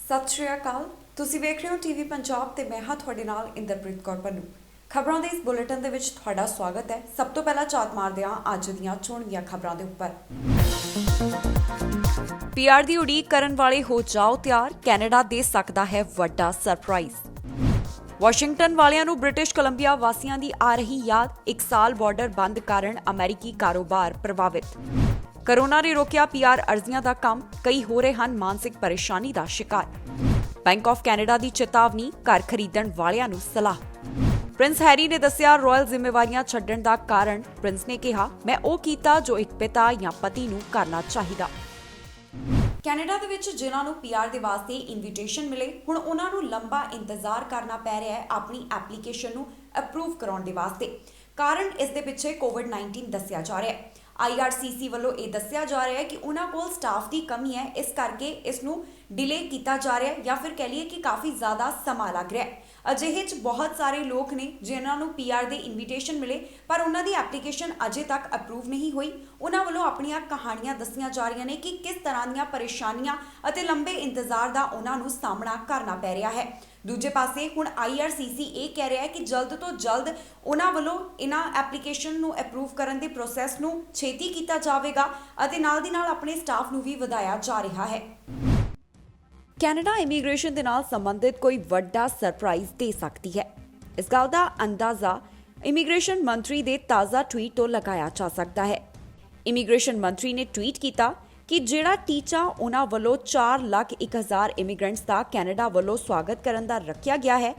ਸਤਿ ਸ਼੍ਰੀ ਅਕਾਲ। ਤੁਸੀਂ ਵੇਖ ਰਹੇ ਹੋ ਟੀਵੀ ਪੰਜਾਬ ਤੇ ਮੈਂ ਹਾਂ ਤੁਹਾਡੇ ਨਾਲ ਇੰਦਰਪ੍ਰੀਤ ਕੌਰ ਪੰਨੂ। ਖਬਰਾਂ ਦੇ ਇਸ ਬੁਲੇਟਿਨ ਦੇ ਵਿੱਚ ਤੁਹਾਡਾ ਸਵਾਗਤ ਹੈ। ਸਭ ਤੋਂ ਪਹਿਲਾਂ ਝਾਤ ਮਾਰਦੇ ਹਾਂ ਅੱਜ ਦੀਆਂ ਚੋਣਵੀਆਂ ਖਬਰਾਂ ਦੇ ਉੱਪਰ। ਪੀਆਰ ਦੀ ਉਡੀਕ ਕਰਨ ਵਾਲੇ ਹੋ ਜਾਓ ਤਿਆਰ, ਕੈਨੇਡਾ ਦੇ ਸਕਦਾ ਹੈ ਵੱਡਾ ਸਰਪ੍ਰਾਈਜ਼। ਵਾਸ਼ਿੰਗਟਨ ਵਾਲਿਆਂ ਨੂੰ ਬ੍ਰਿਟਿਸ਼ ਕੋਲੰਬੀਆ ਵਾਸੀਆਂ ਦੀ ਆ ਰਹੀ ਯਾਦ, 1 ਸਾਲ ਬਾਰਡਰ ਬੰਦ ਕਾਰਨ ਅਮਰੀਕੀ ਕਾਰੋਬਾਰ ਪ੍ਰਭਾਵਿਤ। ਕੋਰੋਨਾ ਨੇ ਰੋਕਿਆ ਪੀਆਰ ਅਰਜ਼ੀਆਂ ਦਾ ਕੰਮ, ਕਈ ਹੋ ਰਹੇ ਹਨ ਮਾਨਸਿਕ ਪਰੇਸ਼ਾਨੀ ਦਾ ਸ਼ਿਕਾਰ। ਬੈਂਕ ਆਫ ਕੈਨੇਡਾ ਦੀ ਚੇਤਾਵਨੀ, ਘਰ ਖਰੀਦਣ ਵਾਲਿਆਂ ਨੂੰ ਸਲਾਹ। ਪ੍ਰਿੰਸ ਹੈਰੀ ਨੇ ਦੱਸਿਆ ਰਾਇਲ ਜ਼ਿੰਮੇਵਾਰੀਆਂ ਛੱਡਣ ਦਾ ਕਾਰਨ। ਪ੍ਰਿੰਸ ਨੇ ਕਿਹਾ, ਮੈਂ ਉਹ ਕੀਤਾ ਜੋ ਇੱਕ ਪਿਤਾ ਜਾਂ ਪਤੀ ਨੂੰ ਕਰਨਾ ਚਾਹੀਦਾ। ਕੈਨੇਡਾ ਦੇ ਵਿੱਚ ਜਿਨ੍ਹਾਂ ਨੂੰ ਪੀਆਰ ਦੇ ਵਾਸਤੇ ਇਨਵੀਟੇਸ਼ਨ ਮਿਲੇ, ਹੁਣ ਉਹਨਾਂ ਨੂੰ ਲੰਬਾ ਇੰਤਜ਼ਾਰ ਕਰਨਾ ਪੈ ਰਿਹਾ ਹੈ ਆਪਣੀ ਐਪਲੀਕੇਸ਼ਨ ਨੂੰ ਅਪਰੂਵ ਕਰਾਉਣ ਦੇ ਵਾਸਤੇ। ਕਾਰਨ ਇਸ ਦੇ ਪਿੱਛੇ ਕੋਵਿਡ-19 ਦੱਸਿਆ ਜਾ ਰਿਹਾ ਹੈ। IRCC ਵੱਲੋਂ ਇਹ ਦੱਸਿਆ ਜਾ ਰਿਹਾ ਹੈ ਕਿ ਉਹਨਾਂ ਕੋਲ ਸਟਾਫ ਦੀ ਕਮੀ ਹੈ, ਇਸ ਕਰਕੇ ਇਸ ਨੂੰ ਡਿਲੇ ਕੀਤਾ ਜਾ ਰਿਹਾ ਹੈ ਜਾਂ ਫਿਰ ਕਹਿ ਲਈਏ ਕਿ ਕਾਫੀ ਜ਼ਿਆਦਾ ਸਮਾਂ ਲੱਗ ਰਿਹਾ ਹੈ। ਅਜਿਹੇ 'ਚ ਬਹੁਤ ਸਾਰੇ ਲੋਕ ਨੇ ਜਿਨ੍ਹਾਂ ਨੂੰ ਪੀਆਰ ਦੇ ਇਨਵੀਟੇਸ਼ਨ ਮਿਲੇ ਪਰ ਉਹਨਾਂ ਦੀ ਐਪਲੀਕੇਸ਼ਨ ਅਜੇ ਤੱਕ ਅਪਰੂਵ ਨਹੀਂ ਹੋਈ। ਉਹਨਾਂ ਵੱਲੋਂ ਆਪਣੀਆਂ ਕਹਾਣੀਆਂ ਦੱਸੀਆਂ ਜਾ ਰਹੀਆਂ ਨੇ ਕਿ ਕਿਸ ਤਰ੍ਹਾਂ ਦੀਆਂ ਪਰੇਸ਼ਾਨੀਆਂ ਅਤੇ ਲੰਬੇ ਇੰਤਜ਼ਾਰ ਦਾ ਉਹਨਾਂ ਨੂੰ ਸਾਹਮਣਾ ਕਰਨਾ ਪੈ ਰਿਹਾ ਹੈ। ਦੂਜੇ ਪਾਸੇ ਹੁਣ IRCC ਇਹ ਕਹਿ ਰਿਹਾ ਹੈ ਕਿ ਜਲਦ ਤੋਂ ਜਲਦ ਉਹਨਾਂ ਵੱਲੋਂ ਇਹਨਾਂ ਐਪਲੀਕੇਸ਼ਨ ਨੂੰ ਅਪਰੂਵ ਕਰਨ ਦੇ ਪ੍ਰੋਸੈਸ ਨੂੰ ਛੇਤੀ ਕੀਤਾ ਜਾਵੇਗਾ ਅਤੇ ਨਾਲ ਦੀ ਨਾਲ ਆਪਣੇ ਸਟਾਫ ਨੂੰ ਵੀ ਵਧਾਇਆ ਜਾ ਰਿਹਾ ਹੈ। ਕੈਨੇਡਾ ਇਮੀਗ੍ਰੇਸ਼ਨ ਦੇ ਨਾਲ ਸੰਬੰਧਿਤ ਕੋਈ ਵੱਡਾ ਸਰਪ੍ਰਾਈਜ਼ ਦੇ ਸਕਦੀ ਹੈ। ਇਸ ਗੱਲ ਦਾ ਅੰਦਾਜ਼ਾ ਇਮੀਗ੍ਰੇਸ਼ਨ ਮੰਤਰੀ ਦੇ ਤਾਜ਼ਾ ਟਵੀਟ ਤੋਂ ਲਗਾਇਆ ਜਾ ਸਕਦਾ ਹੈ। ਇਮੀਗ੍ਰੇਸ਼ਨ ਮੰਤਰੀ ਨੇ ਟਵੀਟ ਕੀਤਾ ਕਿ ਜਿਹੜਾ ਟੀਚਾ ਉਹਨਾਂ ਵੱਲੋਂ 4,01,000 ਇਮੀਗ੍ਰੈਂਟਸ ਦਾ ਕੈਨੇਡਾ ਵੱਲੋਂ ਸਵਾਗਤ ਕਰਨ ਦਾ ਰੱਖਿਆ ਗਿਆ ਹੈ,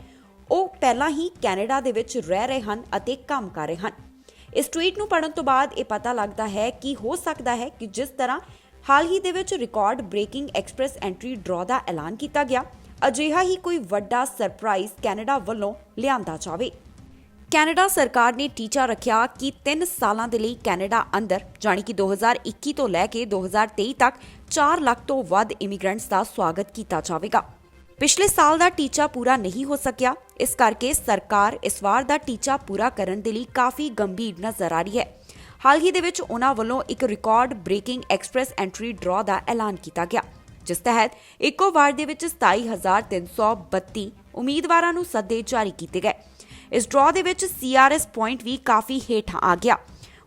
ਉਹ ਪਹਿਲਾਂ ਹੀ ਕੈਨੇਡਾ ਦੇ ਵਿੱਚ ਰਹਿ ਰਹੇ ਹਨ ਅਤੇ ਕੰਮ ਕਰ ਰਹੇ ਹਨ। ਇਸ ਟਵੀਟ ਨੂੰ ਪੜ੍ਹਨ ਤੋਂ ਬਾਅਦ ਇਹ ਪਤਾ ਲੱਗਦਾ ਹੈ ਕਿ ਹੋ ਸਕਦਾ ਹੈ ਕਿ ਜਿਸ ਤਰ੍ਹਾਂ ਹਾਲ ਹੀ ਦੇ ਵਿੱਚ record breaking express entry draw ਦਾ ਐਲਾਨ ਕੀਤਾ ਗਿਆ, ਅਜਿਹਾ ਹੀ ਕੋਈ ਵੱਡਾ ਸਰਪ੍ਰਾਈਜ਼ ਕੈਨੇਡਾ ਵੱਲੋਂ ਲਿਆਂਦਾ ਜਾਵੇ। ਕੈਨੇਡਾ ਸਰਕਾਰ ਨੇ ਟੀਚਾ ਰੱਖਿਆ ਕਿ 3 ਸਾਲਾਂ ਦੇ ਲਈ ਕੈਨੇਡਾ ਅੰਦਰ ਜਾਣੀ ਕਿ 2021 ਤੋਂ ਲੈ ਕੇ 2023 ਤੱਕ 4 ਲੱਖ ਤੋਂ ਵੱਧ ਇਮੀਗ੍ਰੈਂਟਸ ਦਾ ਸਵਾਗਤ ਕੀਤਾ ਜਾਵੇਗਾ। ਪਿਛਲੇ ਸਾਲ ਦਾ ਟੀਚਾ ਪੂਰਾ ਨਹੀਂ ਹੋ ਸਕਿਆ, ਇਸ ਕਰਕੇ ਸਰਕਾਰ ਇਸ ਵਾਰ ਦਾ ਟੀਚਾ ਪੂਰਾ ਕਰਨ ਦੇ ਲਈ ਕਾਫੀ ਗੰਭੀਰ ਨਜ਼ਰ ਆ ਰਹੀ ਹੈ। ਹਾਲ ਹੀ ਦੇ ਵਿੱਚ ਉਹਨਾਂ ਵੱਲੋਂ ਇੱਕ record breaking express entry draw ਦਾ ਐਲਾਨ ਕੀਤਾ ਗਿਆ, ਜਿਸ ਤਹਿਤ ਇੱਕੋ ਵਾਰ ਦੇ ਵਿੱਚ 27,332 ਉਮੀਦਵਾਰਾਂ ਨੂੰ ਸੱਦੇ ਜਾਰੀ ਕੀਤੇ ਗਏ। ਇਸ ਡਰਾਅ ਦੇ ਵਿੱਚ CRS ਪੁਆਇੰਟ ਵੀ ਕਾਫੀ ਹੇਠਾਂ ਆ ਗਿਆ।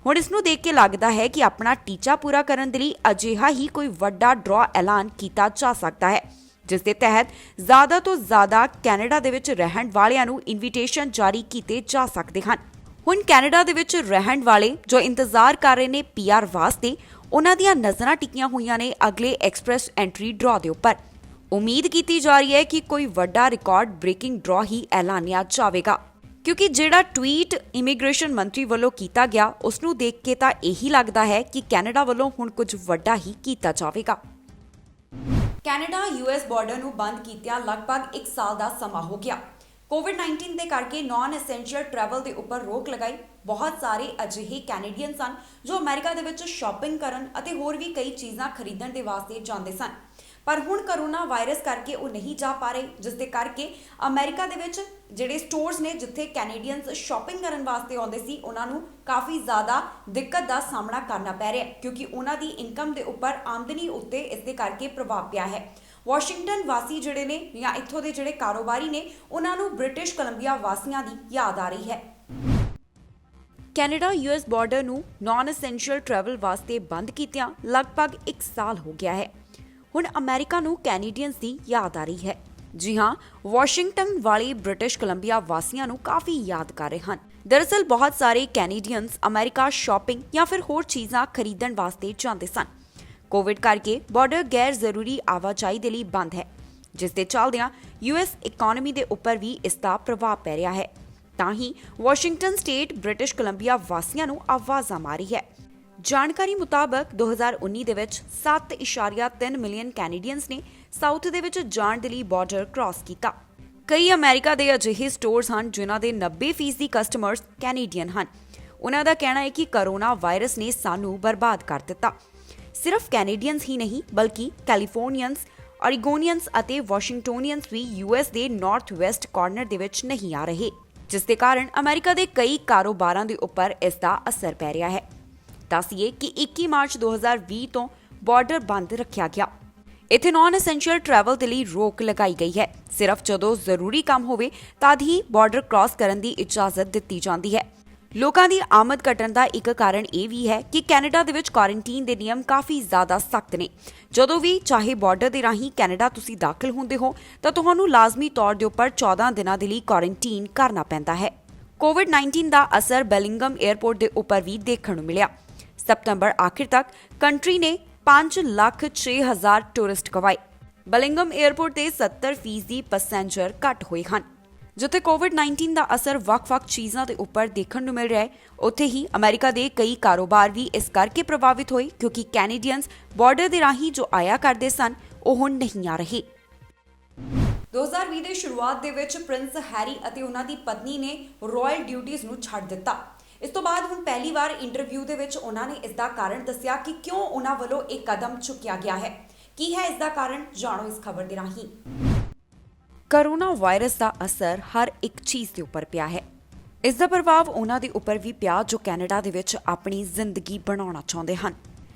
ਹੁਣ ਇਸ ਨੂੰ ਦੇਖ ਕੇ ਲੱਗਦਾ ਹੈ ਕਿ ਆਪਣਾ ਟੀਚਾ ਪੂਰਾ ਕਰਨ ਦੇ ਲਈ ਅਜਿਹਾ ਹੀ ਕੋਈ ਵੱਡਾ ਡਰਾਅ ਐਲਾਨ ਕੀਤਾ ਜਾ ਸਕਦਾ ਹੈ, ਜਿਸ ਦੇ ਤਹਿਤ ਜ਼ਿਆਦਾ ਤੋਂ ਜ਼ਿਆਦਾ ਕੈਨੇਡਾ ਦੇ ਵਿੱਚ ਰਹਿਣ ਵਾਲਿਆਂ ਨੂੰ ਇਨਵੀਟੇਸ਼ਨ ਜਾਰੀ ਕੀਤੇ ਜਾ ਸਕਦੇ ਹਨ। ਹੁਣ ਕੈਨੇਡਾ ਦੇ ਵਿੱਚ ਰਹਿਣ ਵਾਲੇ ਜੋ ਇੰਤਜ਼ਾਰ ਕਰ ਰਹੇ ਨੇ ਪੀਆਰ ਵਾਸਤੇ, ਉਹਨਾਂ ਦੀਆਂ ਨਜ਼ਰਾਂ ਟਿਕੀਆਂ ਹੋਈਆਂ ਨੇ ਅਗਲੇ ਐਕਸਪ੍ਰੈਸ ਐਂਟਰੀ ਡਰਾਅ ਦੇ ਉੱਪਰ। ਉਮੀਦ ਕੀਤੀ ਜਾ ਰਹੀ ਹੈ ਕਿ ਕੋਈ ਵੱਡਾ ਰਿਕਾਰਡ ਬ੍ਰੇਕਿੰਗ ਡਰਾਅ ਹੀ ਐਲਾਨਿਆ ਜਾਵੇਗਾ, ਕਿਉਂਕਿ ਜਿਹੜਾ ਟਵੀਟ ਇਮੀਗ੍ਰੇਸ਼ਨ ਮੰਤਰੀ ਵੱਲੋਂ ਕੀਤਾ ਗਿਆ ਉਸ ਨੂੰ ਦੇਖ ਕੇ ਤਾਂ ਇਹੀ ਲੱਗਦਾ ਹੈ ਕਿ ਕੈਨੇਡਾ ਵੱਲੋਂ ਹੁਣ ਕੁਝ ਵੱਡਾ ਹੀ ਕੀਤਾ ਜਾਵੇਗਾ। ਕੈਨੇਡਾ US ਬਾਰਡਰ ਨੂੰ ਬੰਦ ਕੀਤਿਆਂ ਲਗਭਗ 1 ਸਾਲ ਦਾ ਸਮਾਂ ਹੋ ਗਿਆ। ਕੋਵਿਡ-19 ਦੇ ਕਰਕੇ ਨਾਨ ਐਸੈਂਸ਼ੀਅਲ ਟਰੈਵਲ ਦੇ ਉੱਪਰ ਰੋਕ ਲਗਾਈ। ਬਹੁਤ ਸਾਰੇ ਅਜਿਹੇ ਕੈਨੇਡੀਅਨ ਸਨ ਜੋ ਅਮਰੀਕਾ ਦੇ ਵਿੱਚ ਸ਼ਾਪਿੰਗ ਕਰਨ ਅਤੇ ਹੋਰ ਵੀ ਕਈ ਚੀਜ਼ਾਂ ਖਰੀਦਣ ਦੇ ਵਾਸਤੇ ਜਾਂਦੇ ਸਨ, ਪਰ ਹੁਣ ਕਰੋਨਾ ਵਾਇਰਸ ਕਰਕੇ ਉਹ ਨਹੀਂ ਜਾ ਪਾ ਰਹੇ, ਜਿਸ ਦੇ ਕਰਕੇ ਅਮਰੀਕਾ ਦੇ ਵਿੱਚ ਜਿਹੜੇ ਸਟੋਰਸ ਨੇ ਜਿੱਥੇ ਕੈਨੇਡੀਅਨਸ ਸ਼ਾਪਿੰਗ ਕਰਨ ਵਾਸਤੇ ਆਉਂਦੇ ਸੀ, ਉਹਨਾਂ ਨੂੰ ਕਾਫੀ ਜ਼ਿਆਦਾ ਦਿੱਕਤ ਦਾ ਸਾਹਮਣਾ ਕਰਨਾ ਪੈ ਰਿਹਾ, ਕਿਉਂਕਿ ਉਹਨਾਂ ਦੀ ਇਨਕਮ ਦੇ ਉੱਪਰ, ਆਮਦਨੀ ਉੱਤੇ ਇਸ ਦੇ ਕਰਕੇ ਪ੍ਰਭਾਵ ਪਿਆ ਹੈ। ਵਾਸ਼ਿੰਗਟਨ ਵਾਸੀ ਜਿਹੜੇ ਨੇ ਜਾਂ ਇੱਥੋਂ ਦੇ ਜਿਹੜੇ ਕਾਰੋਬਾਰੀ ਨੇ, ਉਹਨਾਂ ਨੂੰ ਬ੍ਰਿਟਿਸ਼ ਕੋਲੰਬੀਆ ਵਾਸੀਆਂ ਦੀ ਯਾਦ ਆ ਰਹੀ ਹੈ। ਕੈਨੇਡਾ US ਬਾਰਡਰ ਨੂੰ ਨਾਨ ਐਸੈਂਸ਼ੀਅਲ ਟਰੈਵਲ ਵਾਸਤੇ ਬੰਦ ਕੀਤਿਆਂ ਲਗਭਗ 1 ਸਾਲ ਹੋ ਗਿਆ ਹੈ। ਹੁਣ ਅਮਰੀਕਾ ਨੂੰ ਕੈਨੇਡੀਅਨਸ ਦੀ ਯਾਦ ਆ ਰਹੀ ਹੈ। ਜੀ ਹਾਂ, ਵਾਸ਼ਿੰਗਟਨ ਵਾਲੇ ਬ੍ਰਿਟਿਸ਼ ਕੋਲੰਬੀਆ ਵਾਸੀਆਂ ਨੂੰ ਕਾਫੀ ਯਾਦ ਕਰ ਰਹੇ ਹਨ। ਦਰਅਸਲ ਬਹੁਤ ਸਾਰੇ ਕੈਨੇਡੀਅਨਸ ਅਮਰੀਕਾ ਸ਼ਾਪਿੰਗ ਜਾਂ ਫਿਰ ਹੋਰ ਚੀਜ਼ਾਂ ਖਰੀਦਣ ਵਾਸਤੇ ਜਾਂਦੇ ਸਨ। ਕੋਵਿਡ ਕਰਕੇ ਬਾਰਡਰ ਗੈਰ ਜ਼ਰੂਰੀ ਆਵਾਜਾਈ ਦੇ ਲਈ ਬੰਦ ਹੈ, ਜਿਸ ਦੇ ਚੱਲਦਿਆਂ US ਇਕਨੋਮੀ ਦੇ ਉੱਪਰ ਵੀ ਇਸ ਦਾ ਪ੍ਰਭਾਵ ਪੈ ਰਿਹਾ ਹੈ। ਤਾਂ ਹੀ ਵਾਸ਼ਿੰਗਟਨ ਸਟੇਟ ਬ੍ਰਿਟਿਸ਼ ਕੋਲੰਬੀਆ ਵਾਸੀਆਂ ਨੂੰ ਆਵਾਜ਼ਾਂ ਮਾਰੀ ਹੈ। ਜਾਣਕਾਰੀ ਮੁਤਾਬਕ 2019 ਦੇ ਵਿੱਚ 7.3 ਮਿਲੀਅਨ ਕੈਨੇਡੀਅਨਸ ਨੇ ਸਾਊਥ ਦੇ ਵਿੱਚ ਜਾਣ ਦੇ ਲਈ ਬਾਰਡਰ ਕ੍ਰਾਸ ਕੀਤਾ। ਕਈ ਅਮਰੀਕਾ ਦੇ ਅਜਿਹੇ ਸਟੋਰਸ ਹਨ ਜਿਨ੍ਹਾਂ ਦੇ 90% ਕਸਟਮਰਸ ਕੈਨੇਡੀਅਨ ਹਨ। ਉਹਨਾਂ ਦਾ ਕਹਿਣਾ ਹੈ ਕਿ ਕਰੋਨਾ ਵਾਇਰਸ ਨੇ ਸਾਨੂੰ ਬਰਬਾਦ ਕਰ ਦਿੱਤਾ। ਸਿਰਫ ਕੈਨੇਡੀਅਨਸ ਹੀ ਨਹੀਂ ਬਲਕਿ ਕੈਲੀਫੋਰਨੀਅਨਸ, ਔਰੀਗੋਨੀਅਨਸ ਅਤੇ ਵਾਸ਼ਿੰਗਟੋਨੀਅਨਸ ਵੀ US ਦੇ ਨਾਰਥ ਵੈਸਟ ਕਾਰਨਰ ਦੇ ਵਿੱਚ ਨਹੀਂ ਆ ਰਹੇ, ਜਿਸ ਦੇ ਕਾਰਨ ਅਮਰੀਕਾ ਦੇ ਕਈ ਕਾਰੋਬਾਰਾਂ ਦੇ ਉੱਪਰ ਇਸ ਦਾ ਅਸਰ ਪੈ ਰਿਹਾ ਹੈ। ਦੱਸੀਏ ਕਿ 21 ਮਾਰਚ 2020 ਤੋਂ ਬਾਰਡਰ ਬੰਦ ਰੱਖਿਆ ਗਿਆ। ਇੱਥੇ ਨਾਨ ਐਸੈਂਸ਼ੀਅਲ ਟਰੈਵਲ ਦੇ ਲਈ ਰੋਕ ਲਗਾਈ ਗਈ ਹੈ। ਸਿਰਫ ਜਦੋਂ ਜ਼ਰੂਰੀ ਕੰਮ ਹੋਵੇ ਤਦ ਹੀ ਬਾਰਡਰ ਕ੍ਰਾਸ ਕਰਨ ਦੀ ਇਜਾਜ਼ਤ ਦਿੱਤੀ ਜਾਂਦੀ ਹੈ। ਲੋਕਾਂ ਦੀ ਆਮਦ ਘਟਣ ਦਾ ਇੱਕ ਕਾਰਨ ਇਹ ਵੀ ਹੈ ਕਿ ਕੈਨੇਡਾ ਦੇ ਵਿੱਚ ਕੁਆਰੰਟੀਨ ਦੇ ਨਿਯਮ ਕਾਫੀ ਜ਼ਿਆਦਾ ਸਖਤ ਨੇ। ਜਦੋਂ ਵੀ ਚਾਹੇ ਬਾਰਡਰ ਦੇ ਰਾਹੀਂ ਕੈਨੇਡਾ ਤੁਸੀਂ ਦਾਖਲ ਹੁੰਦੇ ਹੋ ਤਾਂ ਤੁਹਾਨੂੰ ਲਾਜ਼ਮੀ ਤੌਰ ਦੇ ਉੱਪਰ 14 ਦਿਨਾਂ ਦੇ ਲਈ ਕੁਆਰੰਟੀਨ ਕਰਨਾ ਪੈਂਦਾ ਹੈ। ਕੋਵਿਡ-19 ਦਾ ਅਸਰ ਬੈਲਿੰਗਮ 에ਅਰਪੋਰਟ ਦੇ ਉੱਪਰ ਵੀ ਦੇਖਣ ਨੂੰ ਮਿਲਿਆ। ਸਤੰਬਰ ਆਖਿਰ ਤੱਕ ਕੰਟਰੀ ਨੇ 5,06,000 ਟੂਰਿਸਟ ਗਵਾਏ। ਬੈਲਿੰਗਮ 에ਅਰਪੋਰਟ ਤੇ 70% ਪੈਸੇਂਜਰ ਘੱਟ ਹੋਏ ਹਨ। ਜਿੱਥੇ ਕੋਵਿਡ-19 ਦਾ ਅਸਰ ਵੱਖ-ਵੱਖ ਚੀਜ਼ਾਂ ਦੇ ਉੱਪਰ ਦੇਖਣ ਨੂੰ ਮਿਲ ਰਿਹਾ ਹੈ, ਉੱਥੇ ਹੀ ਅਮਰੀਕਾ ਦੇ ਕਈ ਕਾਰੋਬਾਰ ਵੀ ਇਸ ਕਰਕੇ ਪ੍ਰਭਾਵਿਤ ਹੋਏ ਕਿਉਂਕਿ ਕੈਨੇਡੀਅਨਸ ਬਾਰਡਰ ਦੇ ਰਾਹੀਂ ਜੋ ਆਇਆ ਕਰਦੇ ਸਨ ਉਹ ਹੁਣ ਨਹੀਂ ਆ ਰਹੇ। 2020 ਦੇ ਸ਼ੁਰੂਆਤ ਦੇ ਵਿੱਚ ਪ੍ਰਿੰਸ ਹੈਰੀ ਅਤੇ ਉਹਨਾਂ ਦੀ ਪਤਨੀ ਨੇ ਰਾਇਲ ਡਿਊਟੀਜ਼ ਨੂੰ ਛੱਡ ਦਿੱਤਾ। ਇਸ ਤੋਂ ਬਾਅਦ ਹੁਣ ਪਹਿਲੀ ਵਾਰ ਇੰਟਰਵਿਊ ਦੇ ਵਿੱਚ ਉਹਨਾਂ ਨੇ ਇਸ ਦਾ ਕਾਰਨ ਦੱਸਿਆ ਕਿ ਕਿਉਂ ਉਹਨਾਂ ਵੱਲੋਂ ਇਹ ਕਦਮ ਚੁੱਕਿਆ ਗਿਆ ਹੈ। ਕੀ ਹੈ ਇਸ ਦਾ ਕਾਰਨ, ਜਾਣੋ ਇਸ ਖਬਰ ਦੇ ਰਾਹੀਂ। ਕੋਰੋਨਾ ਵਾਇਰਸ ਦਾ ਅਸਰ ਹਰ ਇੱਕ ਚੀਜ਼ ਦੇ ਉੱਪਰ ਪਿਆ ਹੈ। ਇਸ ਦਾ ਪ੍ਰਭਾਵ ਉਹਨਾਂ ਦੇ ਉੱਪਰ ਵੀ ਪਿਆ ਜੋ ਕੈਨੇਡਾ ਦੇ ਵਿੱਚ ਆਪਣੀ ਜ਼ਿੰਦਗੀ ਬਣਾਉਣਾ ਚਾਹੁੰਦੇ ਹਨ।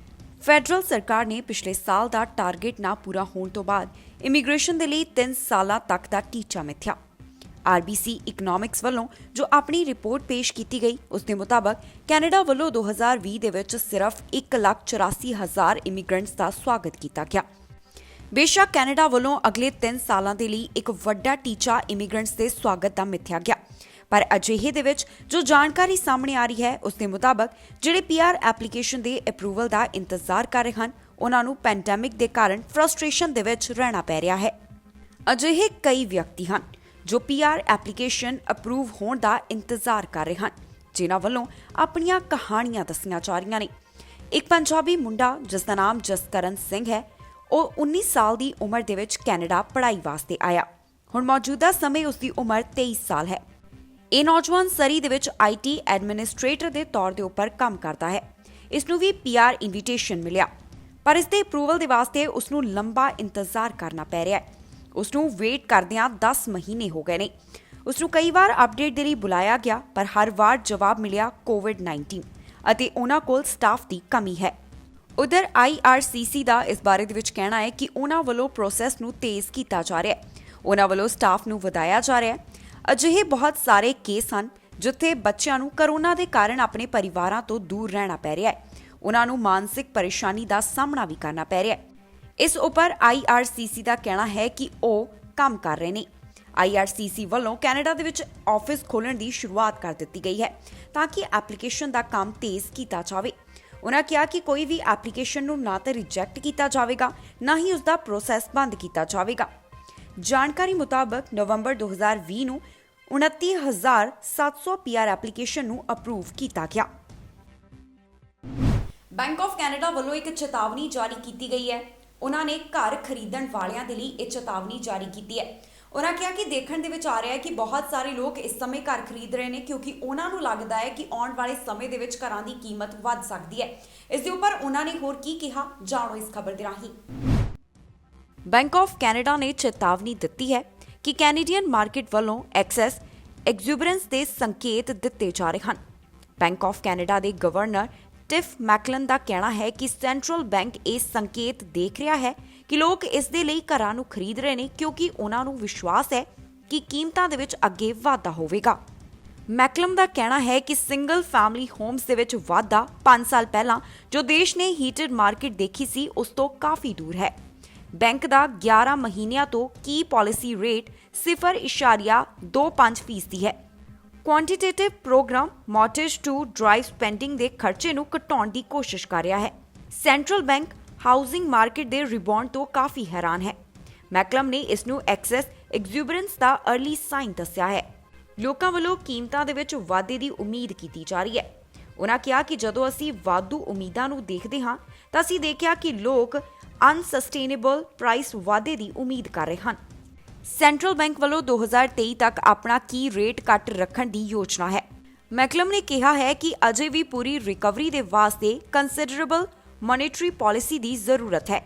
ਫੈਡਰਲ ਸਰਕਾਰ ਨੇ ਪਿਛਲੇ ਸਾਲ ਦਾ ਟਾਰਗੇਟ ਨਾ ਪੂਰਾ ਹੋਣ ਤੋਂ ਬਾਅਦ ਇਮੀਗ੍ਰੇਸ਼ਨ ਦੇ ਲਈ 3 ਸਾਲਾਂ ਤੱਕ ਦਾ ਟੀਚਾ ਮਿਥਿਆ। RBC ਇਕਨੋਮਿਕਸ ਵੱਲੋਂ ਜੋ ਆਪਣੀ ਰਿਪੋਰਟ ਪੇਸ਼ ਕੀਤੀ ਗਈ ਉਸ ਦੇ ਮੁਤਾਬਕ ਕੈਨੇਡਾ ਵੱਲੋਂ 2020 ਦੇ ਵਿੱਚ ਸਿਰਫ 1,84,000 ਇਮੀਗ੍ਰੈਂਟਸ ਦਾ ਸਵਾਗਤ ਕੀਤਾ ਗਿਆ। ਬੇਸ਼ੱਕ ਕੈਨੇਡਾ ਵੱਲੋਂ ਅਗਲੇ 3 ਸਾਲਾਂ ਦੇ ਲਈ ਇੱਕ ਵੱਡਾ ਟੀਚਾ ਇਮੀਗ੍ਰੈਂਟਸ ਦੇ ਸਵਾਗਤ ਦਾ ਮਿਥਿਆ ਗਿਆ, ਪਰ ਅਜਿਹੇ ਦੇ ਵਿੱਚ ਜੋ ਜਾਣਕਾਰੀ ਸਾਹਮਣੇ ਆ ਰਹੀ ਹੈ ਉਸ ਦੇ ਮੁਤਾਬਕ ਜਿਹੜੇ PR ਐਪਲੀਕੇਸ਼ਨ ਦੇ ਅਪਰੂਵਲ ਦਾ ਇੰਤਜ਼ਾਰ ਕਰ ਰਹੇ ਹਨ ਉਹਨਾਂ ਨੂੰ ਪੈਂਡੈਮਿਕ ਦੇ ਕਾਰਨ ਫਰਸਟ੍ਰੇਸ਼ਨ ਦੇ ਵਿੱਚ ਰਹਿਣਾ ਪੈ ਰਿਹਾ ਹੈ। ਅਜਿਹੇ ਕਈ ਵਿਅਕਤੀ ਹਨ ਜੋ PR ਐਪਲੀਕੇਸ਼ਨ ਅਪਰੂਵ ਹੋਣ ਦਾ ਇੰਤਜ਼ਾਰ ਕਰ ਰਹੇ ਹਨ, ਜਿਨ੍ਹਾਂ ਵੱਲੋਂ ਆਪਣੀਆਂ ਕਹਾਣੀਆਂ ਦੱਸੀਆਂ ਜਾ ਰਹੀਆਂ ਨੇ। ਇੱਕ ਪੰਜਾਬੀ ਮੁੰਡਾ ਜਿਸ ਦਾ ਨਾਮ ਜਸਕਰਨ ਸਿੰਘ ਹੈ, ਉਹ 19 ਸਾਲ ਦੀ ਉਮਰ ਦੇ ਵਿੱਚ ਕੈਨੇਡਾ ਪੜ੍ਹਾਈ ਵਾਸਤੇ ਆਇਆ। ਹੁਣ ਮੌਜੂਦਾ ਸਮੇਂ ਉਸ ਦੀ ਉਮਰ 23 ਸਾਲ ਹੈ। ਇਹ ਨੌਜਵਾਨ ਸਰੀ ਦੇ ਵਿੱਚ IT ਐਡਮਿਨਿਸਟ੍ਰੇਟਰ ਦੇ ਤੌਰ ਦੇ ਉੱਪਰ ਕੰਮ ਕਰਦਾ ਹੈ। ਇਸ ਨੂੰ ਵੀ PR ਇਨਵੀਟੇਸ਼ਨ ਮਿਲਿਆ, ਪਰ ਇਸ ਦੇ ਅਪਰੂਵਲ ਦੇ ਵਾਸਤੇ ਉਸ ਨੂੰ ਲੰਬਾ ਇੰਤਜ਼ਾਰ ਕਰਨਾ ਪੈ ਰਿਹਾ ਹੈ। ਉਸ ਨੂੰ ਵੇਟ ਕਰਦਿਆਂ 10 ਮਹੀਨੇ ਹੋ ਗਏ ਨੇ। ਉਸ ਨੂੰ ਕਈ ਵਾਰ ਅਪਡੇਟ ਦੇ ਲਈ ਬੁਲਾਇਆ ਗਿਆ, ਪਰ ਹਰ ਵਾਰ ਜਵਾਬ ਮਿਲਿਆ ਕੋਵਿਡ-19 ਅਤੇ ਉਹਨਾਂ ਕੋਲ ਸਟਾਫ ਦੀ ਕਮੀ ਹੈ। ਉਧਰ IRCC ਦਾ ਇਸ ਬਾਰੇ ਦੇ ਵਿੱਚ ਕਹਿਣਾ ਹੈ ਕਿ ਉਹਨਾਂ ਵੱਲੋਂ ਪ੍ਰੋਸੈਸ ਨੂੰ ਤੇਜ਼ ਕੀਤਾ ਜਾ ਰਿਹਾ ਹੈ। ਉਹਨਾਂ ਵੱਲੋਂ ਸਟਾਫ ਨੂੰ ਵਧਾਇਆ ਜਾ ਰਿਹਾ ਹੈ। ਅਜਿਹੇ ਬਹੁਤ ਸਾਰੇ ਕੇਸ ਹਨ ਜਿੱਥੇ ਬੱਚਿਆਂ ਨੂੰ ਕਰੋਨਾ ਦੇ ਕਾਰਨ ਆਪਣੇ ਪਰਿਵਾਰਾਂ ਤੋਂ ਦੂਰ ਰਹਿਣਾ ਪੈ ਰਿਹਾ ਹੈ। ਉਹਨਾਂ ਨੂੰ ਮਾਨਸਿਕ ਪਰੇਸ਼ਾਨੀ ਦਾ ਸਾਹਮਣਾ ਵੀ ਕਰਨਾ ਪੈ ਰਿਹਾ ਹੈ। ਇਸ ਉੱਪਰ IRCC ਦਾ ਕਹਿਣਾ ਹੈ ਕਿ ਉਹ ਕੰਮ ਕਰ ਰਹੇ ਨੇ। IRCC ਵੱਲੋਂ ਕੈਨੇਡਾ ਦੇ ਵਿੱਚ ਆਫਿਸ ਖੋਲ੍ਹਣ ਦੀ ਸ਼ੁਰੂਆਤ ਕਰ ਦਿੱਤੀ ਗਈ ਹੈ ਤਾਂ ਕਿ ਐਪਲੀਕੇਸ਼ਨ ਦਾ ਕੰਮ ਤੇਜ਼ ਕੀਤਾ ਜਾਵੇ। ਉਹਨਾਂ ਕਿਹਾ ਕਿ ਕੋਈ ਵੀ ਐਪਲੀਕੇਸ਼ਨ ਨੂੰ ਨਾ ਤਾਂ ਰਿਜੈਕਟ ਕੀਤਾ ਜਾਵੇਗਾ, ਨਾ ਹੀ ਉਸ ਦਾ ਪ੍ਰੋਸੈਸ ਬੰਦ ਕੀਤਾ ਜਾਵੇਗਾ। ਜਾਣਕਾਰੀ ਮੁਤਾਬਕ ਨਵੰਬਰ 2020 ਨੂੰ 29,700 PR ਐਪਲੀਕੇਸ਼ਨ ਨੂੰ ਅਪਰੂਵ ਕੀਤਾ ਗਿਆ। ਬੈਂਕ ਆਫ ਕੈਨੇਡਾ ਵੱਲੋਂ ਇੱਕ ਚੇਤਾਵਨੀ ਜਾਰੀ ਕੀਤੀ ਗਈ ਹੈ। ਉਹਨਾਂ ਨੇ ਘਰ ਖਰੀਦਣ ਵਾਲਿਆਂ ਦੇ ਲਈ ਇਹ ਚੇਤਾਵਨੀ ਜਾਰੀ ਕੀਤੀ ਹੈ। ਉਹਨਾਂ ਕਿਹਾ ਕਿ ਦੇਖਣ ਦੇ ਵਿੱਚ ਆ ਰਿਹਾ ਹੈ ਕਿ ਬਹੁਤ ਸਾਰੇ ਲੋਕ ਇਸ ਸਮੇਂ ਘਰ ਖਰੀਦ ਰਹੇ ਨੇ ਕਿਉਂਕਿ ਉਹਨਾਂ ਨੂੰ ਲੱਗਦਾ ਹੈ ਕਿ ਆਉਣ ਵਾਲੇ ਸਮੇਂ ਦੇ ਵਿੱਚ ਘਰਾਂ ਦੀ ਕੀਮਤ ਵੱਧ ਸਕਦੀ ਹੈ। ਇਸ ਦੇ ਉੱਪਰ ਉਹਨਾਂ ਨੇ ਹੋਰ ਕੀ ਕਿਹਾ, ਜਾਣੋ ਇਸ ਖਬਰ ਦੇ ਰਾਹੀਂ। ਬੈਂਕ ਆਫ ਕੈਨੇਡਾ ਨੇ ਚੇਤਾਵਨੀ ਦਿੱਤੀ ਹੈ ਕਿ ਕੈਨੇਡੀਅਨ ਮਾਰਕੀਟ ਵੱਲੋਂ ਐਕਸੈਸ ਐਗਜ਼ੂਬਰੈਂਸ ਦੇ ਸੰਕੇਤ ਦਿੱਤੇ ਜਾ ਰਹੇ ਹਨ। ਬੈਂਕ ਆਫ ਕੈਨੇਡਾ ਦੇ ਗਵਰਨਰ ਟਿਫ ਮੈਕਲਨ ਦਾ ਕਹਿਣਾ ਹੈ ਕਿ ਸੈਂਟਰਲ ਬੈਂਕ ਇਹ ਸੰਕੇਤ ਦੇਖ ਰਿਹਾ ਹੈ ਕਿ ਲੋਕ ਇਸ ਦੇ ਲਈ ਘਰਾਂ ਨੂੰ ਖਰੀਦ ਰਹੇ ਨੇ ਕਿਉਂਕਿ ਉਹਨਾਂ ਨੂੰ ਵਿਸ਼ਵਾਸ ਹੈ ਕਿ ਕੀਮਤਾਂ ਦੇ ਵਿੱਚ ਅੱਗੇ ਵਾਧਾ ਹੋਵੇਗਾ। ਮੈਕਲਮ ਦਾ ਕਹਿਣਾ ਹੈ ਕਿ ਸਿੰਗਲ ਫੈਮਿਲੀ ਹੋਮਸ ਦੇ ਵਿੱਚ ਵਾਧਾ 5 ਸਾਲ ਪਹਿਲਾਂ ਜੋ ਦੇਸ਼ ਨੇ ਹੀਟਡ ਮਾਰਕੀਟ ਦੇਖੀ ਸੀ ਉਸ ਤੋਂ ਕਾਫੀ ਦੂਰ ਹੈ। ਬੈਂਕ ਦਾ 11 ਮਹੀਨਿਆਂ ਤੋਂ ਕੀ ਪਾਲਿਸੀ ਰੇਟ 0.25% ਹੈ। Quantitative programme ਮੌਰਟੇਜ to drive spending ਦੇ ਖਰਚੇ ਨੂੰ ਘਟਾਉਣ ਦੀ ਕੋਸ਼ਿਸ਼ ਕਰ ਰਿਹਾ ਹੈ। ਸੈਂਟਰਲ ਬੈਂਕ ਹਾਊਸਿੰਗ ਮਾਰਕੀਟ ਦੇ ਰਿਬਾਉਂਡ ਤੋਂ ਕਾਫੀ ਹੈਰਾਨ ਹੈ। ਮੈਕਲਮ ਨੇ ਇਸ ਨੂੰ ਐਕਸੈਸ ਐਗਜ਼ੂਬਰੈਂਸ ਦਾ ਅਰਲੀ ਸਾਈਨ ਦੱਸਿਆ ਹੈ। ਲੋਕਾਂ ਵੱਲੋਂ ਕੀਮਤਾਂ ਦੇ ਵਿੱਚ ਵਾਧੇ ਦੀ ਉਮੀਦ ਕੀਤੀ ਜਾ ਰਹੀ ਹੈ। ਉਹਨਾਂ ਕਿਹਾ ਕਿ ਜਦੋਂ ਅਸੀਂ ਵਾਧੂ ਉਮੀਦਾਂ ਨੂੰ ਦੇਖਦੇ ਹਾਂ ਤਾਂ ਅਸੀਂ ਦੇਖਿਆ ਕਿ ਲੋਕ ਅਨਸਸਟੇਨੇਬਲ ਪ੍ਰਾਈਸ ਵਾਧੇ ਦੀ ਉਮੀਦ ਕਰ ਰਹੇ ਹਨ। ਸੈਂਟਰਲ ਬੈਂਕ ਵੱਲੋਂ 2023 ਤੱਕ ਆਪਣਾ ਕੀ ਰੇਟ ਕੱਟ ਰੱਖਣ ਦੀ ਯੋਜਨਾ ਹੈ। ਮੈਕਲਮ ਨੇ ਕਿਹਾ ਹੈ ਕਿ ਅਜੇ ਵੀ ਪੂਰੀ ਰਿਕਵਰੀ ਦੇ ਵਾਸਤੇ ਕੰਸੀਡਰੇਬਲ ਮੋਨੇਟਰੀ ਪਾਲਿਸੀ ਦੀ ਜ਼ਰੂਰਤ ਹੈ।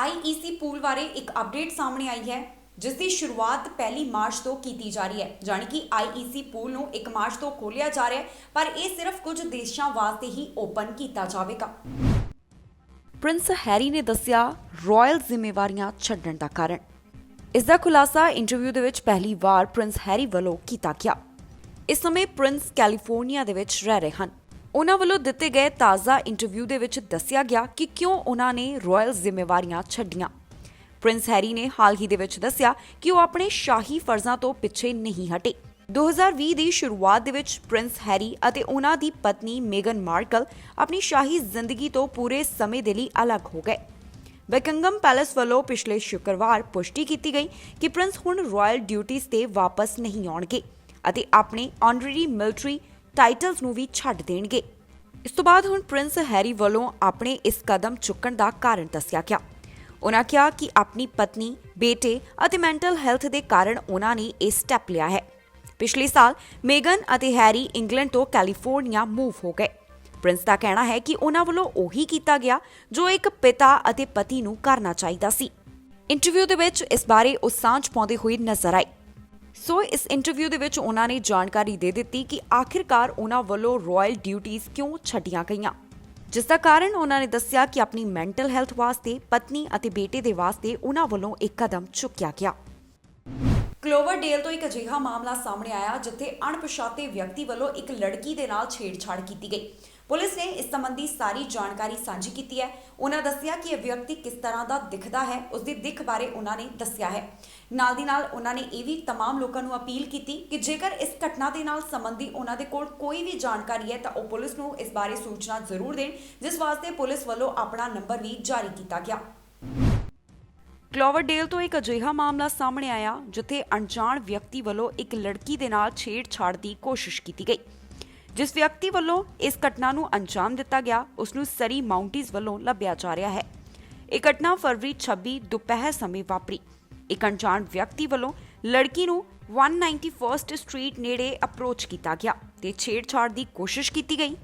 IEC ਪੂਲ ਬਾਰੇ ਇੱਕ ਅਪਡੇਟ ਸਾਹਮਣੇ ਆਈ ਹੈ ਜਿਸ ਦੀ ਸ਼ੁਰੂਆਤ 1 ਮਾਰਚ ਤੋਂ ਕੀਤੀ ਜਾ ਰਹੀ ਹੈ। ਜਾਣੀ ਕਿ IEC ਪੂਲ ਨੂੰ 1 ਮਾਰਚ ਤੋਂ ਖੋਲ੍ਹਿਆ ਜਾ ਰਿਹਾ ਹੈ, ਪਰ ਇਹ ਸਿਰਫ ਕੁਝ ਦੇਸ਼ਾਂ ਵਾਸਤੇ ਹੀ ਓਪਨ ਕੀਤਾ ਜਾਵੇਗਾ। ਪ੍ਰਿੰਸ ਹੈਰੀ ਨੇ ਦੱਸਿਆ ਰਾਇਲ ਜ਼ਿੰਮੇਵਾਰੀਆਂ ਛੱਡਣ ਦਾ ਕਾਰਨ। ਇਸ ਦਾ ਖੁਲਾਸਾ ਇੰਟਰਵਿਊ ਦੇ ਵਿੱਚ ਪਹਿਲੀ ਵਾਰ ਪ੍ਰਿੰਸ ਹੈਰੀ ਵੱਲੋਂ ਕੀਤਾ ਗਿਆ। ਇਸ ਸਮੇਂ ਪ੍ਰਿੰਸ ਕੈਲੀਫੋਰਨੀਆ ਦੇ ਵਿੱਚ ਰਹਿ ਰਹੇ ਹਨ। ਉਹਨਾਂ ਵੱਲੋਂ ਦਿੱਤੇ ਗਏ ਤਾਜ਼ਾ ਇੰਟਰਵਿਊ ਦੇ ਵਿੱਚ ਦੱਸਿਆ ਗਿਆ ਕਿ ਕਿਉਂ ਉਹਨਾਂ ਨੇ ਰਾਇਲ ਜ਼ਿੰਮੇਵਾਰੀਆਂ ਛੱਡੀਆਂ। ਪ੍ਰਿੰਸ ਹੈਰੀ ਨੇ ਹਾਲ ਹੀ ਦੇ ਵਿੱਚ ਦੱਸਿਆ ਕਿ ਉਹ ਆਪਣੇ ਸ਼ਾਹੀ ਫਰਜ਼ਾਂ ਤੋਂ ਪਿੱਛੇ ਨਹੀਂ ਹਟੇ। 2020 ਦੀ ਸ਼ੁਰੂਆਤ ਦੇ ਵਿੱਚ ਪ੍ਰਿੰਸ ਹੈਰੀ ਅਤੇ ਉਹਨਾਂ ਦੀ ਪਤਨੀ ਮੇਗਨ ਮਾਰਕਲ ਆਪਣੀ ਸ਼ਾਹੀ ਜ਼ਿੰਦਗੀ ਤੋਂ ਪੂਰੇ ਸਮੇਂ ਦੇ ਲਈ ਅਲੱਗ ਹੋ ਗਏ। ਬਕਿੰਘਮ ਪੈਲੇਸ ਵੱਲੋਂ ਪਿਛਲੇ ਸ਼ੁੱਕਰਵਾਰ ਪੁਸ਼ਟੀ ਕੀਤੀ ਗਈ ਕਿ ਪ੍ਰਿੰਸ ਹੁਣ ਰਾਇਲ ਡਿਊਟੀਜ਼ ਤੇ ਵਾਪਸ ਨਹੀਂ ਆਉਣਗੇ ਅਤੇ ਆਪਣੇ ਆਨਰਰੀ ਮਿਲਟਰੀ ਟਾਈਟਲਸ ਨੂੰ ਵੀ ਛੱਡ ਦੇਣਗੇ। ਇਸ ਤੋਂ ਬਾਅਦ ਹੁਣ ਪ੍ਰਿੰਸ ਹੈਰੀ ਵੱਲੋਂ ਆਪਣੇ ਇਸ ਕਦਮ ਚੁੱਕਣ ਦਾ ਕਾਰਨ ਦੱਸਿਆ ਗਿਆ। ਉਨ੍ਹਾਂ ਕਿਹਾ ਕਿ ਆਪਣੀ ਪਤਨੀ, ਬੇਟੇ ਅਤੇ ਮੈਂਟਲ ਹੈਲਥ ਦੇ ਕਾਰਨ ਉਨ੍ਹਾਂ ਨੇ ਇਹ ਸਟੈਪ ਲਿਆ ਹੈ। ਪਿਛਲੇ ਸਾਲ ਮੇਗਨ ਅਤੇ ਹੈਰੀ ਇੰਗਲੈਂਡ ਤੋਂ ਕੈਲੀਫੋਰਨੀਆ ਮੂਵ ਹੋ ਗਏ। ਪ੍ਰਿੰਸ ਦਾ ਕਹਿਣਾ ਹੈ ਕਿ ਉਨ੍ਹਾਂ ਵੱਲੋਂ ਉਹੀ ਕੀਤਾ ਗਿਆ ਜੋ ਇੱਕ ਪਿਤਾ ਅਤੇ ਪਤੀ ਨੂੰ ਕਰਨਾ ਚਾਹੀਦਾ ਸੀ। ਇੰਟਰਵਿਊ ਦੇ ਵਿੱਚ ਇਸ ਬਾਰੇ ਉਹ ਸਾਂਝ ਪਾਉਂਦੇ ਹੋਏ ਨਜ਼ਰ ਆਏ। ਸੋ ਇਸ ਇੰਟਰਵਿਊ ਦੇ ਵਿੱਚ ਉਹਨਾਂ ਨੇ ਜਾਣਕਾਰੀ ਦੇ ਦਿੱਤੀ ਕਿ ਆਖਿਰਕਾਰ ਉਹਨਾਂ ਵੱਲੋਂ ਰਾਇਲ ਡਿਊਟੀਜ਼ ਕਿਉਂ ਛੱਡੀਆਂ ਗਈਆਂ, ਜਿਸ ਦਾ ਕਾਰਨ ਉਹਨਾਂ ਨੇ ਦੱਸਿਆ ਕਿ ਆਪਣੀ ਮੈਂਟਲ ਹੈਲਥ ਵਾਸਤੇ, ਪਤਨੀ ਅਤੇ ਬੇਟੇ ਦੇ ਵਾਸਤੇ ਉਹਨਾਂ ਵੱਲੋਂ ਇੱਕ ਕਦਮ ਚੁੱਕਿਆ ਗਿਆ। ਕਲੋਵਰਡੇਲ ਤੋਂ ਇੱਕ ਅਜਿਹਾ ਮਾਮਲਾ ਸਾਹਮਣੇ ਆਇਆ ਜਿੱਥੇ ਅਣਪਛਾਤੇ ਵਿਅਕਤੀ ਵੱਲੋਂ ਇੱਕ ਲੜਕੀ ਦੇ ਨਾਲ ਛੇੜਛਾੜ ਕੀਤੀ ਗਈ। ਪੁਲਿਸ ਨੇ ਇਸ ਸੰਬੰਧੀ ਸਾਰੀ ਜਾਣਕਾਰੀ ਸਾਂਝੀ ਕੀਤੀ ਹੈ। ਉਹਨਾਂ ਦੱਸਿਆ ਕਿ ਇਹ ਵਿਅਕਤੀ ਕਿਸ ਤਰ੍ਹਾਂ ਦਾ ਦਿਖਦਾ ਹੈ, ਉਸ ਦੀ ਦਿੱਖ ਬਾਰੇ ਉਹਨਾਂ ਨੇ ਦੱਸਿਆ ਹੈ। ਨਾਲ ਦੀ ਨਾਲ ਉਹਨਾਂ ਨੇ ਇਹ ਵੀ तमाम ਲੋਕਾਂ ਨੂੰ ਅਪੀਲ ਕੀਤੀ ਕਿ ਜੇਕਰ ਇਸ ਘਟਨਾ ਦੇ ਨਾਲ ਸੰਬੰਧੀ ਉਹਨਾਂ ਦੇ ਕੋਲ ਕੋਈ ਵੀ ਜਾਣਕਾਰੀ ਹੈ ਤਾਂ ਉਹ ਪੁਲਿਸ ਨੂੰ ਇਸ ਬਾਰੇ ਸੂਚਨਾ ਜ਼ਰੂਰ ਦੇਣ, ਜਿਸ ਵਾਸਤੇ ਪੁਲਿਸ ਵੱਲੋਂ ਆਪਣਾ ਨੰਬਰ ਵੀ ਜਾਰੀ ਕੀਤਾ ਗਿਆ। ਕਲੋਵਰਡੇਲ ਤੋਂ ਇੱਕ ਅਜਿਹਾ ਮਾਮਲਾ ਸਾਹਮਣੇ ਆਇਆ ਜਿੱਥੇ ਅਣਜਾਣ ਵਿਅਕਤੀ ਵੱਲੋਂ ਇੱਕ ਲੜਕੀ ਦੇ ਨਾਲ ਛੇੜਛਾੜ ਦੀ ਕੋਸ਼ਿਸ਼ ਕੀਤੀ ਗਈ। ਜਿਸ ਵਿਅਕਤੀ ਵੱਲੋਂ ਇਸ ਘਟਨਾ ਨੂੰ ਅੰਜਾਮ ਦਿੱਤਾ ਗਿਆ ਉਸ ਨੂੰ ਸਰੀ ਮਾਊਂਟੀਜ਼ ਵੱਲੋਂ ਲੱਭਿਆ ਜਾ ਰਿਹਾ ਹੈ। ਇਹ ਘਟਨਾ ਫਰਵਰੀ 26 ਦੁਪਹਿਰ ਸਮੇਂ ਵਾਪਰੀ। ਇੱਕ ਅਣਜਾਣ ਵਿਅਕਤੀ ਵੱਲੋਂ ਲੜਕੀ ਨੂੰ 191st ਸਟਰੀਟ ਨੇੜੇ ਅਪਰੋਚ ਕੀਤਾ ਗਿਆ ਤੇ ਛੇੜਛਾੜ ਦੀ ਕੋਸ਼ਿਸ਼ ਕੀਤੀ ਗਈ।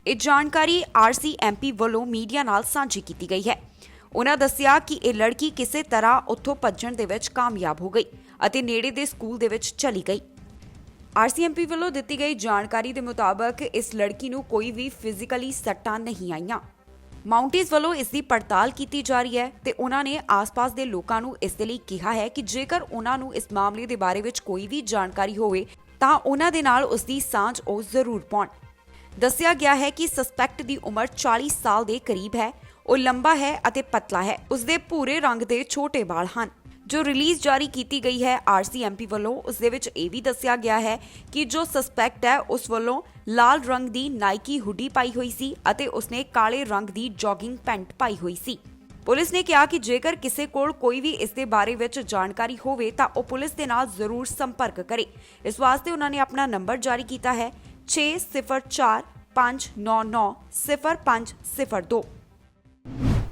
ਇਹ ਜਾਣਕਾਰੀ RCMP ਵੱਲੋਂ ਮੀਡੀਆ ਨਾਲ ਸਾਂਝੀ ਕੀਤੀ ਗਈ ਹੈ। ਉਹਨਾਂ ਦੱਸਿਆ ਕਿ ਇਹ ਲੜਕੀ ਕਿਸੇ ਤਰ੍ਹਾਂ ਉੱਥੋਂ ਭੱਜਣ ਦੇ ਵਿੱਚ ਕਾਮਯਾਬ ਹੋ ਗਈ ਅਤੇ ਨੇੜੇ ਦੇ ਸਕੂਲ ਦੇ ਵਿੱਚ ਚਲੀ ਗਈ। RCMP ਵੱਲੋਂ ਦਿੱਤੀ ਗਈ ਜਾਣਕਾਰੀ ਦੇ ਮੁਤਾਬਕ ਇਸ ਲੜਕੀ ਨੂੰ ਕੋਈ ਵੀ ਫਿਜ਼ੀਕਲੀ ਸੱਟਾਂ ਨਹੀਂ ਆਈਆਂ। ਮਾਊਂਟੀਜ਼ ਵੱਲੋਂ ਇਸ ਦੀ ਪੜਤਾਲ ਕੀਤੀ ਜਾ ਰਹੀ ਹੈ ਤੇ ਉਹਨਾਂ ਨੇ ਆਸ-ਪਾਸ ਦੇ ਲੋਕਾਂ ਨੂੰ ਇਸ ਦੇ ਲਈ ਕਿਹਾ ਹੈ ਕਿ ਜੇਕਰ ਉਹਨਾਂ ਨੂੰ ਇਸ ਮਾਮਲੇ ਦੇ ਬਾਰੇ ਵਿੱਚ ਕੋਈ ਵੀ ਜਾਣਕਾਰੀ ਹੋਵੇ ਤਾਂ ਉਹਨਾਂ ਦੇ ਨਾਲ ਉਸ ਦੀ ਸਾਂਝ ਉਹ ਜ਼ਰੂਰ ਪਾਉਣ। ਦੱਸਿਆ ਗਿਆ ਹੈ ਕਿ ਸਸਪੈਕਟ ਦੀ ਉਮਰ 40 ਸਾਲ ਦੇ ਕਰੀਬ ਹੈ। ਉਹ ਲੰਬਾ ਹੈ ਅਤੇ ਪਤਲਾ ਹੈ। ਉਸ ਦੇ ਭੂਰੇ ਰੰਗ ਦੇ ਛੋਟੇ ਵਾਲ ਹਨ। ਜੋ ਰਿਲੀਜ਼ ਜਾਰੀ ਕੀਤੀ ਗਈ ਹੈ RCMP ਵੱਲੋਂ, ਉਸ ਦੇ ਵਿੱਚ ਇਹ ਵੀ ਦੱਸਿਆ ਗਿਆ ਹੈ ਕਿ ਜੋ ਸਸਪੈਕਟ ਹੈ ਉਸ ਵੱਲੋਂ ਲਾਲ ਰੰਗ ਦੀ ਨਾਈਕੀ ਹੁੱਡੀ ਪਾਈ ਹੋਈ ਸੀ ਅਤੇ ਉਸਨੇ ਕਾਲੇ ਰੰਗ ਦੀ ਜੌਗਿੰਗ ਪੈਂਟ ਪਾਈ ਹੋਈ ਸੀ। ਪੁਲਿਸ ਨੇ ਕਿਹਾ ਕਿ ਜੇਕਰ ਕਿਸੇ ਕੋਲ ਕੋਈ ਵੀ ਇਸ ਦੇ ਬਾਰੇ ਵਿੱਚ ਜਾਣਕਾਰੀ ਹੋਵੇ ਤਾਂ ਉਹ ਪੁਲਿਸ ਦੇ ਨਾਲ ਜ਼ਰੂਰ ਸੰਪਰਕ ਕਰੇ। ਇਸ ਵਾਸਤੇ ਉਹਨਾਂ ਨੇ ਆਪਣਾ ਨੰਬਰ ਜਾਰੀ ਕੀਤਾ ਹੈ 6045990502।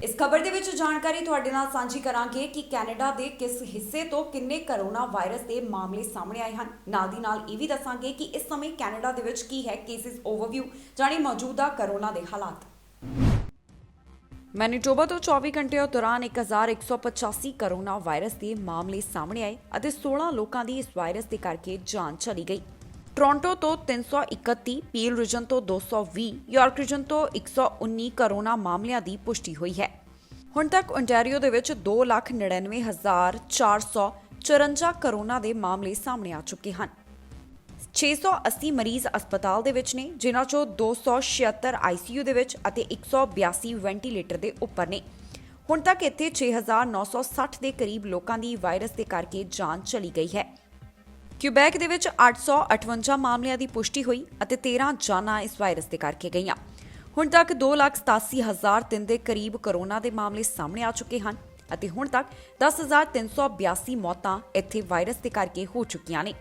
ਇਸ ਖਬਰ ਦੇ ਵਿੱਚ ਜਾਣਕਾਰੀ ਤੁਹਾਡੇ ਨਾਲ ਸਾਂਝੀ ਕਰਾਂਗੇ ਕਿ ਕੈਨੇਡਾ ਦੇ ਕਿਸ ਹਿੱਸੇ ਤੋਂ ਕਿੰਨੇ ਕਰੋਨਾ ਵਾਇਰਸ ਦੇ ਮਾਮਲੇ ਸਾਹਮਣੇ ਆਏ ਹਨ। ਨਾਲ ਦੀ ਨਾਲ ਇਹ ਵੀ ਦੱਸਾਂਗੇ ਕਿ ਇਸ ਸਮੇਂ ਕੈਨੇਡਾ ਦੇ ਵਿੱਚ ਕੀ ਹੈ ਕੇਸਿਸ ਓਵਰਵਿਊ, ਜਾਣੀ ਮੌਜੂਦਾ ਕਰੋਨਾ ਦੇ ਹਾਲਾਤ। ਮੈਨੀਟੋਬਾ ਤੋਂ 24 ਘੰਟਿਆਂ ਦੌਰਾਨ 1185 ਕਰੋਨਾ ਵਾਇਰਸ ਦੇ ਮਾਮਲੇ ਸਾਹਮਣੇ ਆਏ ਅਤੇ 16 ਲੋਕਾਂ ਦੀ ਇਸ ਵਾਇਰਸ ਦੇ ਕਰਕੇ ਜਾਨ ਚਲੀ ਗਈ। ਟੋਰਾਂਟੋ ਤੋਂ 331, ਪੀਲ ਰੀਜਨ ਤੋਂ 220, ਯਾਰਕ ਰੀਜਨ ਤੋਂ 119 ਕਰੋਨਾ ਮਾਮਲਿਆਂ ਦੀ ਪੁਸ਼ਟੀ ਹੋਈ ਹੈ। ਹੁਣ ਤੱਕ ਓਨਟਾਰੀਓ ਦੇ ਵਿੱਚ 2,99,454 ਕਰੋਨਾ ਦੇ ਮਾਮਲੇ ਸਾਹਮਣੇ ਆ ਚੁੱਕੇ ਹਨ। 680 ਮਰੀਜ਼ ਹਸਪਤਾਲ ਦੇ ਵਿੱਚ ਨੇ, ਜਿਨ੍ਹਾਂ ਚੋਂ 276 ICU ਦੇ ਵਿੱਚ ਅਤੇ 182 ਵੈਂਟੀਲੇਟਰ ਦੇ ਉੱਪਰ ਨੇ। ਹੁਣ ਤੱਕ ਇੱਥੇ 6,960 ਦੇ ਕਰੀਬ ਲੋਕਾਂ ਦੀ ਵਾਇਰਸ ਦੇ ਕਰਕੇ ਜਾਨ ਚਲੀ ਗਈ ਹੈ। ਕਿਊਬੈਕ ਦੇ ਵਿੱਚ 858 ਮਾਮਲਿਆਂ ਦੀ ਪੁਸ਼ਟੀ ਹੋਈ ਅਤੇ 13 ਜਾਨਾਂ ਇਸ ਵਾਇਰਸ ਦੇ ਕਰਕੇ ਗਈਆਂ। ਹੁਣ ਤੱਕ 2,87,003 ਦੇ ਕਰੀਬ ਕਰੋਨਾ ਦੇ ਮਾਮਲੇ ਸਾਹਮਣੇ ਆ ਚੁੱਕੇ ਹਨ ਅਤੇ ਹੁਣ ਤੱਕ 10,382 ਮੌਤਾਂ ਇੱਥੇ ਵਾਇਰਸ ਦੇ ਕਰਕੇ ਹੋ ਚੁੱਕੀਆਂ ਨੇ।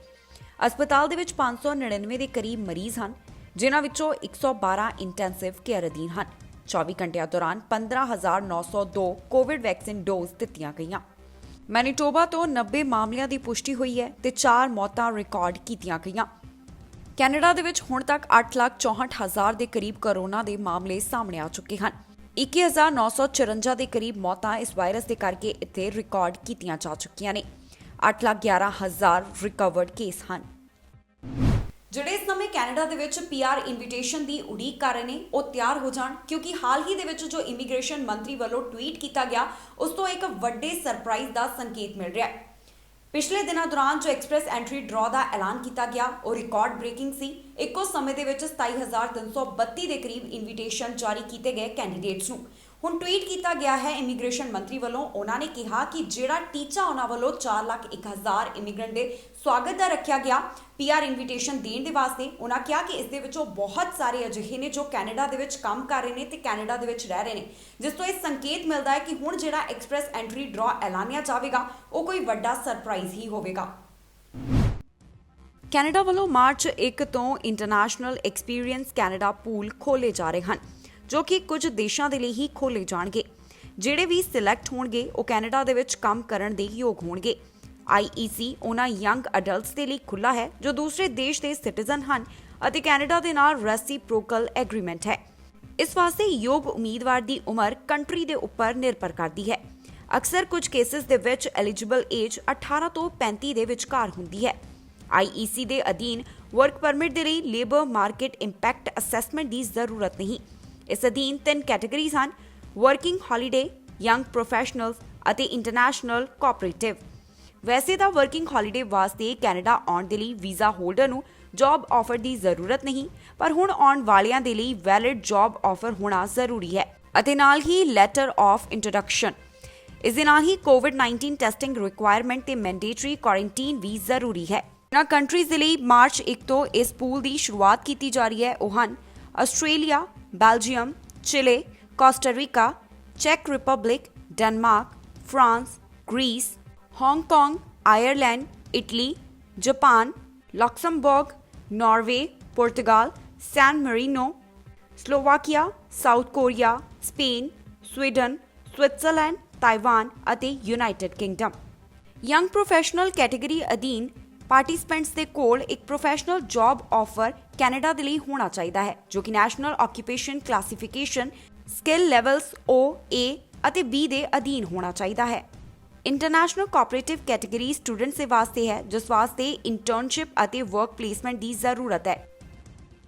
ਹਸਪਤਾਲ ਦੇ ਵਿੱਚ 599 ਦੇ ਕਰੀਬ ਮਰੀਜ਼ ਹਨ, ਜਿਨ੍ਹਾਂ ਵਿੱਚੋਂ 112 ਇੰਟੈਂਸਿਵ ਕੇਅਰ ਅਧੀਨ ਹਨ। 24 ਘੰਟਿਆਂ ਦੌਰਾਨ 15,902 ਕੋਵਿਡ ਵੈਕਸੀਨ ਡੋਜ਼ ਦਿੱਤੀਆਂ ਗਈਆਂ। ਮੈਨੀਟੋਬਾ ਤੋਂ 90 ਮਾਮਲਿਆਂ ਦੀ ਪੁਸ਼ਟੀ ਹੋਈ ਹੈ ਤੇ 4 ਮੌਤਾਂ ਰਿਕਾਰਡ ਕੀਤੀਆਂ ਗਈਆਂ। ਕੈਨੇਡਾ ਦੇ ਵਿੱਚ ਹੁਣ ਤੱਕ 8,64,000 ਦੇ ਕਰੀਬ ਕਰੋਨਾ ਦੇ ਮਾਮਲੇ ਸਾਹਮਣੇ ਆ ਚੁੱਕੇ ਹਨ। 21,954 ਦੇ ਕਰੀਬ ਮੌਤਾਂ ਇਸ ਵਾਇਰਸ ਦੇ ਕਰਕੇ ਇੱਥੇ ਰਿਕਾਰਡ ਕੀਤੀਆਂ ਜਾ ਚੁੱਕੀਆਂ ਨੇ। 8,11,000 ਰਿਕਵਰਡ ਕੇਸ ਹਨ। ਜਿਹੜੇ ਇਸ ਸਮੇਂ ਕੈਨੇਡਾ ਦੇ ਵਿੱਚ ਪੀਆਰ ਇਨਵੀਟੇਸ਼ਨ ਦੀ ਉਡੀਕ ਕਰ ਰਹੇ ਨੇ ਉਹ ਤਿਆਰ ਹੋ ਜਾਣ, ਕਿਉਂਕਿ ਹਾਲ ਹੀ ਦੇ ਵਿੱਚ ਜੋ ਇਮੀਗ੍ਰੇਸ਼ਨ ਮੰਤਰੀ ਵੱਲੋਂ ਟਵੀਟ ਕੀਤਾ ਗਿਆ ਉਸ ਤੋਂ ਇੱਕ ਵੱਡੇ ਸਰਪ੍ਰਾਈਜ਼ ਦਾ ਸੰਕੇਤ ਮਿਲ ਰਿਹਾ ਹੈ। ਪਿਛਲੇ ਦਿਨਾਂ ਦੌਰਾਨ ਜੋ ਐਕਸਪ੍ਰੈਸ ਐਂਟਰੀ ਡਰਾ ਦਾ ਐਲਾਨ ਕੀਤਾ ਗਿਆ ਉਹ ਰਿਕਾਰਡ ਬ੍ਰੇਕਿੰਗ ਸੀ। ਇੱਕੋ ਸਮੇਂ ਦੇ ਵਿੱਚ 27,332 ਦੇ ਕਰੀਬ ਇਨਵੀਟੇਸ਼ਨ ਜਾਰੀ ਕੀਤੇ ਗਏ ਕੈਂਡੀਡੇਟਸ ਨੂੰ। ਹੁਣ ਟਵੀਟ ਕੀਤਾ ਗਿਆ ਹੈ ਇਮੀਗ੍ਰੇਸ਼ਨ ਮੰਤਰੀ ਵੱਲੋਂ। ਉਹਨਾਂ ਨੇ ਕਿਹਾ ਕਿ ਜਿਹੜਾ ਟੀਚਾ ਉਹਨਾਂ ਵੱਲੋਂ 4,01,000 ਇਮੀਗ੍ਰੈਂਟ ਦੇ ਸਵਾਗਤ ਦਾ ਰੱਖਿਆ ਗਿਆ ਪੀਆਰ ਇਨਵੀਟੇਸ਼ਨ ਦੇਣ ਦੇ ਵਾਸਤੇ, ਉਹਨਾਂ ਕਿਹਾ ਕਿ ਇਸ ਦੇ ਵਿੱਚੋਂ ਬਹੁਤ ਸਾਰੇ ਅਜਿਹੇ ਨੇ ਜੋ ਕੈਨੇਡਾ ਦੇ ਵਿੱਚ ਕੰਮ ਕਰ ਰਹੇ ਨੇ ਤੇ ਕੈਨੇਡਾ ਦੇ ਵਿੱਚ ਰਹਿ ਰਹੇ ਨੇ, ਜਿਸ ਤੋਂ ਇਹ ਸੰਕੇਤ ਮਿਲਦਾ ਹੈ ਕਿ ਹੁਣ ਜਿਹੜਾ ਐਕਸਪ੍ਰੈਸ ਐਂਟਰੀ ਡਰਾ ਐਲਾਨਿਆ ਜਾਵੇਗਾ ਉਹ ਕੋਈ ਵੱਡਾ ਸਰਪ੍ਰਾਈਜ਼ ਹੀ ਹੋਵੇਗਾ। ਕੈਨੇਡਾ ਵੱਲੋਂ ਮਾਰਚ 1 ਤੋਂ ਇੰਟਰਨੈਸ਼ਨਲ ਐਕਸਪੀਰੀਅੰਸ ਕੈਨੇਡਾ ਪੂਲ ਖੋਲੇ ਜਾ ਰਹੇ ਹਨ, ਜੋ ਕਿ ਕੁਝ ਦੇਸ਼ਾਂ ਦੇ ਲਈ ਹੀ ਖੋਲੇ ਜਾਣਗੇ। ਜਿਹੜੇ ਵੀ ਸਿਲੈਕਟ ਹੋਣਗੇ ਉਹ ਕੈਨੇਡਾ ਦੇ ਵਿੱਚ ਕੰਮ ਕਰਨ ਦੇ ਯੋਗ ਹੋਣਗੇ। IEC ਉਹਨਾਂ ਯੰਗ ਅਡਲਟਸ ਦੇ ਲਈ ਖੁੱਲ੍ਹਾ ਹੈ ਜੋ ਦੂਸਰੇ ਦੇਸ਼ ਦੇ ਸਿਟੀਜ਼ਨ ਹਨ ਅਤੇ ਕੈਨੇਡਾ ਦੇ ਨਾਲ ਰੈਸੀਪ੍ਰੋਕਲ ਐਗਰੀਮੈਂਟ ਹੈ। ਇਸ ਵਾਸਤੇ ਯੋਗ ਉਮੀਦਵਾਰ ਦੀ ਉਮਰ ਕੰਟਰੀ ਦੇ ਉੱਪਰ ਨਿਰਭਰ ਕਰਦੀ ਹੈ। ਅਕਸਰ ਕੁਝ ਕੇਸਿਸ ਦੇ ਵਿੱਚ ਐਲੀਜੀਬਲ ਏਜ 18 ਤੋਂ 35 ਦੇ ਵਿਚਕਾਰ ਹੁੰਦੀ ਹੈ। IEC ਦੇ ਅਧੀਨ ਵਰਕ ਪਰਮਿਟ ਦੇ ਲਈ ਲੇਬਰ ਮਾਰਕੀਟ ਇੰਪੈਕਟ ਅਸੈਸਮੈਂਟ ਦੀ ਜ਼ਰੂਰਤ ਨਹੀਂ। ਇਸ ਅਧੀਨ 3 ਕੈਟਾਗਰੀਜ਼ ਹਨ: ਵਰਕਿੰਗ ਹੌਲੀਡੇ, ਯੰਗ ਪ੍ਰੋਫੈਸ਼ਨਲਸ ਅਤੇ ਇੰਟਰਨੈਸ਼ਨਲ ਕੋਆਪਰੇਟਿਵ। ਵੈਸੇ ਤਾਂ ਵਰਕਿੰਗ ਹੌਲੀਡੇ ਵਾਸਤੇ ਕੈਨੇਡਾ ਆਉਣ ਦੇ ਲਈ ਵੀਜ਼ਾ ਹੋਲਡਰ ਨੂੰ ਜੌਬ ਆਫਰ ਦੀ ਜ਼ਰੂਰਤ ਨਹੀਂ, ਪਰ ਹੁਣ ਆਉਣ ਵਾਲਿਆਂ ਦੇ ਲਈ ਵੈਲਿਡ ਜੌਬ ਆਫਰ ਹੋਣਾ ਜ਼ਰੂਰੀ ਹੈ ਅਤੇ ਨਾਲ ਹੀ ਲੈਟਰ ਆਫ ਇੰਟਰੋਡਕਸ਼ਨ। ਇਸ ਦੇ ਨਾਲ ਹੀ ਕੋਵਿਡ-19 ਟੈਸਟਿੰਗ ਰਿਕੁਆਇਰਮੈਂਟ ਤੇ ਮੈਂਡੇਟਰੀ ਕੁਆਰੰਟਾਈਨ ਵੀ ਜ਼ਰੂਰੀ ਹੈ। ਇਹਨਾਂ ਕੰਟਰੀਜ਼ ਦੇ ਲਈ ਮਾਰਚ 1 ਤੋਂ ਇਸ ਪੂਲ ਦੀ ਸ਼ੁਰੂਆਤ ਕੀਤੀ ਜਾ ਰਹੀ ਹੈ। ਉਹ ਹਨ Australia, Belgium, Chile, Costa Rica, ਚੈਕ Republic, Denmark, France, Greece, Hong Kong, Ireland, Italy, Japan, Luxembourg, Norway, ਪੁਰਤਗਾਲ, San Marino, Slovakia, South Korea, Spain, Sweden, Switzerland, Taiwan ਅਤੇ United Kingdom. Young professional category ਅਧੀਨ ਪਾਰਟਿਸਪੈਂਟਸ ਦੇ ਕੋਲ ਇੱਕ ਪ੍ਰੋਫੈਸ਼ਨਲ ਜੌਬ ਆਫਰ ਕੈਨੇਡਾ ਦੇ ਲਈ ਹੋਣਾ ਚਾਹੀਦਾ ਹੈ, ਜੋ ਕਿ national occupation classification skill levels O, A ਅਤੇ B ਦੇ ਅਧੀਨ ਹੋਣਾ ਚਾਹੀਦਾ ਹੈ। ਇੰਟਰਨੈਸ਼ਨਲ ਕੋਆਪਰੇਟਿਵ ਕੈਟਾਗਰੀ ਸਟੂਡੈਂਟਸ ਦੇ ਵਾਸਤੇ ਹੈ, ਜਿਸ ਵਾਸਤੇ ਇੰਟਰਨਸ਼ਿਪ ਅਤੇ ਵਰਕ ਪਲੇਸਮੈਂਟ ਦੀ ਜ਼ਰੂਰਤ ਹੈ।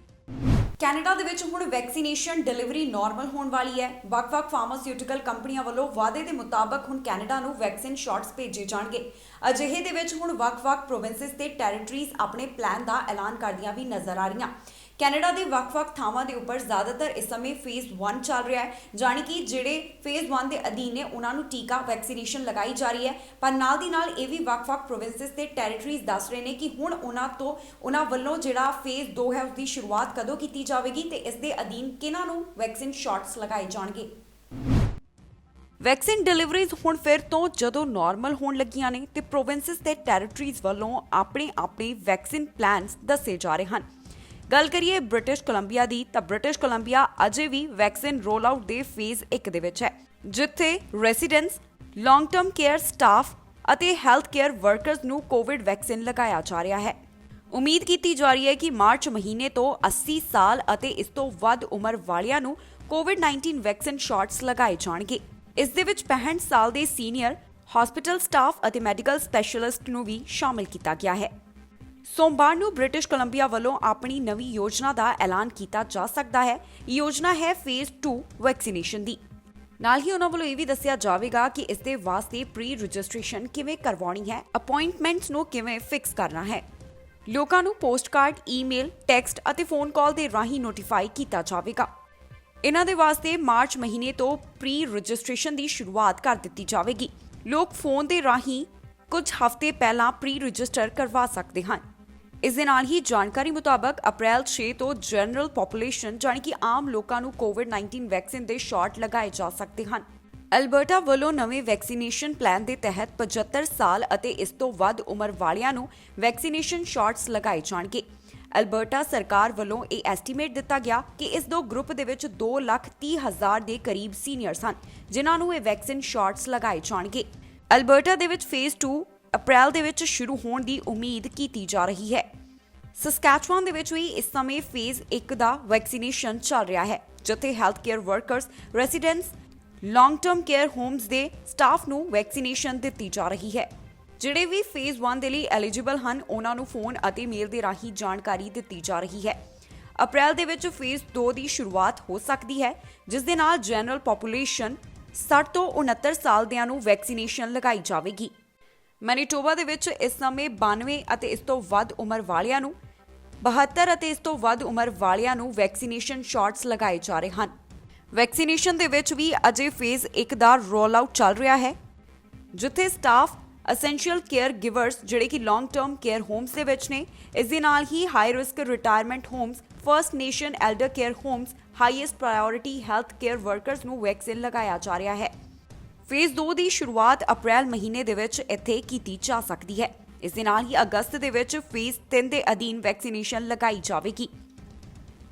ਕੈਨੇਡਾ ਦੇ ਵਿੱਚ ਹੁਣ ਵੈਕਸੀਨੇਸ਼ਨ ਡਿਲੀਵਰੀ ਨਾਰਮਲ ਹੋਣ ਵਾਲੀ ਹੈ। ਵੱਖ-ਵੱਖ ਫਾਰਮਾਸਿਊਟੀਕਲ ਕੰਪਨੀਆਂ ਵੱਲੋਂ ਵਾਅਦੇ ਦੇ ਮੁਤਾਬਕ ਹੁਣ ਕੈਨੇਡਾ ਨੂੰ ਵੈਕਸੀਨ ਸ਼ਾਟਸ ਭੇਜੇ ਜਾਣਗੇ। ਅਜਿਹੇ ਦੇ ਵਿੱਚ ਹੁਣ ਵੱਖ-ਵੱਖ ਪ੍ਰੋਵਿੰਸਸ ਤੇ ਟੈਰੀਟਰੀਜ਼ ਆਪਣੇ ਪਲਾਨ ਦਾ ਐਲਾਨ ਕਰਦੀਆਂ ਵੀ ਨਜ਼ਰ ਆ ਰਹੀਆਂ। ਕੈਨੇਡਾ ਦੇ ਵੱਖ-ਵੱਖ ਥਾਵਾਂ ਦੇ ਉੱਪਰ ਜ਼ਿਆਦਾਤਰ ਇਸ ਸਮੇਂ ਫੇਜ਼ 1 ਚੱਲ ਰਿਹਾ ਹੈ, ਜਾਣੀ ਕਿ ਜਿਹੜੇ ਫੇਜ਼ 1 ਦੇ ਅਧੀਨ ਨੇ ਉਹਨਾਂ ਨੂੰ ਟੀਕਾ ਵੈਕਸੀਨੇਸ਼ਨ ਲਗਾਈ ਜਾ ਰਹੀ ਹੈ। ਪਰ ਨਾਲ ਦੀ ਨਾਲ ਇਹ ਵੀ ਵੱਖ-ਵੱਖ ਪ੍ਰੋਵਿੰਸਸ ਤੇ ਟੈਰੀਟਰੀਜ਼ ਦੱਸ ਰਹੇ ਨੇ ਕਿ ਹੁਣ ਉਹਨਾਂ ਵੱਲੋਂ ਜਿਹੜਾ ਫੇਜ਼ 2 ਹੈ ਉਸ ਦੀ ਸ਼ੁਰੂਆਤ ਕਦੋਂ ਕੀਤੀ ਜਾਵੇਗੀ ਤੇ ਇਸ ਦੇ ਅਧੀਨ ਕਿਹਨਾਂ ਨੂੰ ਵੈਕਸੀਨ ਸ਼ਾਟਸ ਲਗਾਏ ਜਾਣਗੇ। ਵੈਕਸੀਨ ਡਿਲੀਵਰੀਜ਼ ਹੁਣ ਫਿਰ ਤੋਂ ਜਦੋਂ ਨਾਰਮਲ ਹੋਣ ਲੱਗੀਆਂ ਨੇ ਤੇ ਪ੍ਰੋਵਿੰਸਸ ਤੇ ਟੈਰੀਟਰੀਜ਼ ਵੱਲੋਂ ਆਪਣੇ ਵੈਕਸੀਨ ਪਲਾਨਸ ਦੱਸੇ ਜਾ ਰਹੇ ਹਨ। ਗੱਲ ਕਰੀਏ ਬ੍ਰਿਟਿਸ਼ ਕੋਲੰਬੀਆ ਦੀ ਤਾਂ ਬ੍ਰਿਟਿਸ਼ ਕੋਲੰਬੀਆ ਅਜੇ ਵੀ ਵੈਕਸੀਨ ਰੋਲ ਆਊਟ ਦੇ ਫੇਜ਼ 1 ਦੇ ਵਿੱਚ ਹੈ, ਜਿੱਥੇ ਰੈਸੀਡੈਂਟਸ, ਲੌਂਗ ਟਰਮ ਕੇਅਰ ਸਟਾਫ ਅਤੇ ਹੈਲਥ ਕੇਅਰ ਵਰਕਰਸ ਨੂੰ ਕੋਵਿਡ ਵੈਕਸੀਨ ਲਗਾਇਆ ਜਾ ਰਿਹਾ ਹੈ। ਉਮੀਦ ਕੀਤੀ ਜਾ ਰਹੀ ਹੈ ਕਿ ਮਾਰਚ ਮਹੀਨੇ ਤੋਂ 80 ਸਾਲ ਅਤੇ ਇਸ ਤੋਂ ਵੱਧ ਉਮਰ ਵਾਲਿਆਂ ਨੂੰ ਕੋਵਿਡ-19 ਵੈਕਸੀਨ ਸ਼ਾਟਸ ਲਗਾਏ ਜਾਣਗੇ। ਇਸ ਦੇ ਵਿੱਚ 65 ਸਾਲ ਦੇ ਸੀਨੀਅਰ ਹਸਪੀਟਲ ਸਟਾਫ ਅਤੇ ਮੈਡੀਕਲ ਸਪੈਸ਼ਲਿਸਟ ਨੂੰ ਵੀ ਸ਼ਾਮਿਲ ਕੀਤਾ ਗਿਆ ਹੈ। ਸੋਮਵਾਰ ਨੂੰ ਬ੍ਰਿਟਿਸ਼ ਕੋਲੰਬੀਆ ਵੱਲੋਂ ਆਪਣੀ ਨਵੀਂ ਯੋਜਨਾ ਦਾ ਐਲਾਨ ਕੀਤਾ ਜਾ ਸਕਦਾ ਹੈ। ਯੋਜਨਾ ਹੈ ਫੇਜ਼ 2 ਵੈਕਸੀਨੇਸ਼ਨ ਦੀ। ਨਾਲ ਹੀ ਉਹਨਾਂ ਵੱਲੋਂ ਇਹ ਵੀ ਦੱਸਿਆ ਜਾਵੇਗਾ ਕਿ ਇਸ ਦੇ ਵਾਸਤੇ ਪ੍ਰੀ ਰਜਿਸਟ੍ਰੇਸ਼ਨ ਕਿਵੇਂ ਕਰਵਾਉਣੀ ਹੈ, ਅਪਾਇੰਟਮੈਂਟਸ ਨੂੰ ਕਿਵੇਂ ਫਿਕਸ ਕਰਨਾ ਹੈ। ਲੋਕਾਂ ਨੂੰ ਪੋਸਟਕਾਰਡ, ਈਮੇਲ, ਟੈਕਸਟ ਅਤੇ ਫੋਨ ਕਾਲ ਦੇ ਰਾਹੀਂ ਨੋਟੀਫਾਈ ਕੀਤਾ ਜਾਵੇਗਾ। ਇਹਨਾਂ ਦੇ ਵਾਸਤੇ ਮਾਰਚ ਮਹੀਨੇ ਤੋਂ ਪ੍ਰੀ ਰਜਿਸਟ੍ਰੇਸ਼ਨ ਦੀ ਸ਼ੁਰੂਆਤ ਕਰ ਦਿੱਤੀ ਜਾਵੇਗੀ। ਲੋਕ ਫੋਨ ਦੇ ਰਾਹੀਂ ਕੁਝ ਹਫ਼ਤੇ ਪਹਿਲਾਂ ਪ੍ਰੀ ਰਜਿਸਟਰ ਕਰਵਾ ਸਕਦੇ ਹਨ। ਇਸ ਦੇ ਨਾਲ ਹੀ ਜਾਣਕਾਰੀ ਮੁਤਾਬਕ ਅਪ੍ਰੈਲ 6 ਤੋਂ ਜਨਰਲ ਪੋਪੂਲੇਸ਼ਨ ਜਾਣੀ ਕਿ ਆਮ ਲੋਕਾਂ ਨੂੰ ਕੋਵਿਡ-19 ਵੈਕਸੀਨ ਦੇ ਸ਼ਾਟ ਲਗਾਏ ਜਾ ਸਕਦੇ ਹਨ। ਅਲਬਰਟਾ ਵੱਲੋਂ ਨਵੇਂ ਵੈਕਸੀਨੇਸ਼ਨ ਪਲਾਨ ਦੇ ਤਹਿਤ 75 ਸਾਲ ਅਤੇ ਇਸ ਤੋਂ ਵੱਧ ਉਮਰ ਵਾਲਿਆਂ ਨੂੰ ਵੈਕਸੀਨੇਸ਼ਨ ਸ਼ਾਟਸ ਲਗਾਏ ਜਾਣਗੇ। ਅਲਬਰਟਾ ਸਰਕਾਰ ਵੱਲੋਂ ਇਹ ਐਸਟੀਮੇਟ ਦਿੱਤਾ ਗਿਆ ਕਿ ਇਸ ਦੋ ਗਰੁੱਪ ਦੇ ਵਿੱਚ 2,30,000 ਦੇ ਕਰੀਬ ਸੀਨੀਅਰਸ ਹਨ, ਜਿਨ੍ਹਾਂ ਨੂੰ ਇਹ ਵੈਕਸੀਨ ਸ਼ਾਟਸ ਲਗਾਏ ਜਾਣਗੇ। ਅਲਬਰਟਾ ਦੇ ਵਿੱਚ ਫੇਜ਼ 2 ਅਪ੍ਰੈਲ ਦੇ ਵਿੱਚ ਸ਼ੁਰੂ ਹੋਣ ਦੀ ਉਮੀਦ ਕੀਤੀ ਜਾ ਰਹੀ ਹੈ। ਸਸਕੈਚੁਆਨ ਦੇ ਵਿੱਚ ਵੀ ਇਸ ਸਮੇਂ ਫੇਜ਼ 1 ਦਾ ਵੈਕਸੀਨੇਸ਼ਨ ਚੱਲ ਰਿਹਾ ਹੈ, ਜਿੱਥੇ health care workers, residents, long term care homes ਦੇ ਸਟਾਫ ਨੂੰ ਵੈਕਸੀਨੇਸ਼ਨ ਦਿੱਤੀ ਜਾ ਰਹੀ ਹੈ। ਜਿਹੜੇ ਵੀ ਫੇਜ਼ 1 ਦੇ ਲਈ ਐਲੀਜੀਬਲ ਹਨ ਉਹਨਾਂ ਨੂੰ ਫੋਨ ਅਤੇ ਮੇਲ ਦੇ ਰਾਹੀਂ ਜਾਣਕਾਰੀ ਦਿੱਤੀ ਜਾ ਰਹੀ ਹੈ। ਅਪ੍ਰੈਲ ਦੇ ਵਿੱਚ ਫੇਜ਼ 2 ਦੀ ਸ਼ੁਰੂਆਤ ਹੋ ਸਕਦੀ ਹੈ, ਜਿਸ ਦੇ ਨਾਲ ਜਨਰਲ ਪੋਪੂਲੇਸ਼ਨ 60 ਤੋਂ 69 ਸਾਲ ਦਿਆਂ ਨੂੰ ਵੈਕਸੀਨੇਸ਼ਨ ਲਗਾਈ ਜਾਵੇਗੀ। ਮੈਨੀਟੋਬਾ ਦੇ ਵਿੱਚ ਇਸ ਸਮੇਂ 92 ਅਤੇ ਇਸ ਤੋਂ ਵੱਧ ਉਮਰ ਵਾਲਿਆਂ ਨੂੰ 72 ਅਤੇ ਇਸ ਤੋਂ ਵੱਧ ਉਮਰ ਵਾਲਿਆਂ ਨੂੰ ਵੈਕਸੀਨੇਸ਼ਨ ਸ਼ਾਟਸ ਲਗਾਏ ਜਾ ਰਹੇ ਹਨ। ਵੈਕਸੀਨੇਸ਼ਨ ਦੇ ਵਿੱਚ ਵੀ ਅਜੇ ਫੇਜ਼ 1 ਦਾ ਰੋਲ ਆਊਟ ਚੱਲ ਰਿਹਾ ਹੈ, ਜਿੱਥੇ ਸਟਾਫ ਐਸੈਂਸ਼ੀਅਲ ਕੇਅਰ ਗਿਵਰਸ ਜਿਹੜੇ ਕਿ ਲੌਂਗ ਟਰਮ ਕੇਅਰ ਹੋਮਸ ਦੇ ਵਿੱਚ ਨੇ, ਇਸ ਦੇ ਨਾਲ ਹੀ high risk retirement homes, first nation elder care homes, highest priority health care workers ਨੂੰ ਵੈਕਸੀਨ ਲਗਾਇਆ ਜਾ ਰਿਹਾ ਹੈ। ਫੇਜ਼ 2 ਦੀ ਸ਼ੁਰੂਆਤ ਅਪ੍ਰੈਲ ਮਹੀਨੇ ਦੇ ਵਿੱਚ ਇੱਥੇ ਕੀਤੀ ਜਾ ਸਕਦੀ ਹੈ। ਇਸ ਦੇ ਨਾਲ ਹੀ ਅਗਸਤ ਦੇ ਵਿੱਚ ਫੇਜ਼ 3 ਦੇ ਅਧੀਨ ਵੈਕਸੀਨੇਸ਼ਨ ਲਗਾਈ ਜਾਵੇਗੀ।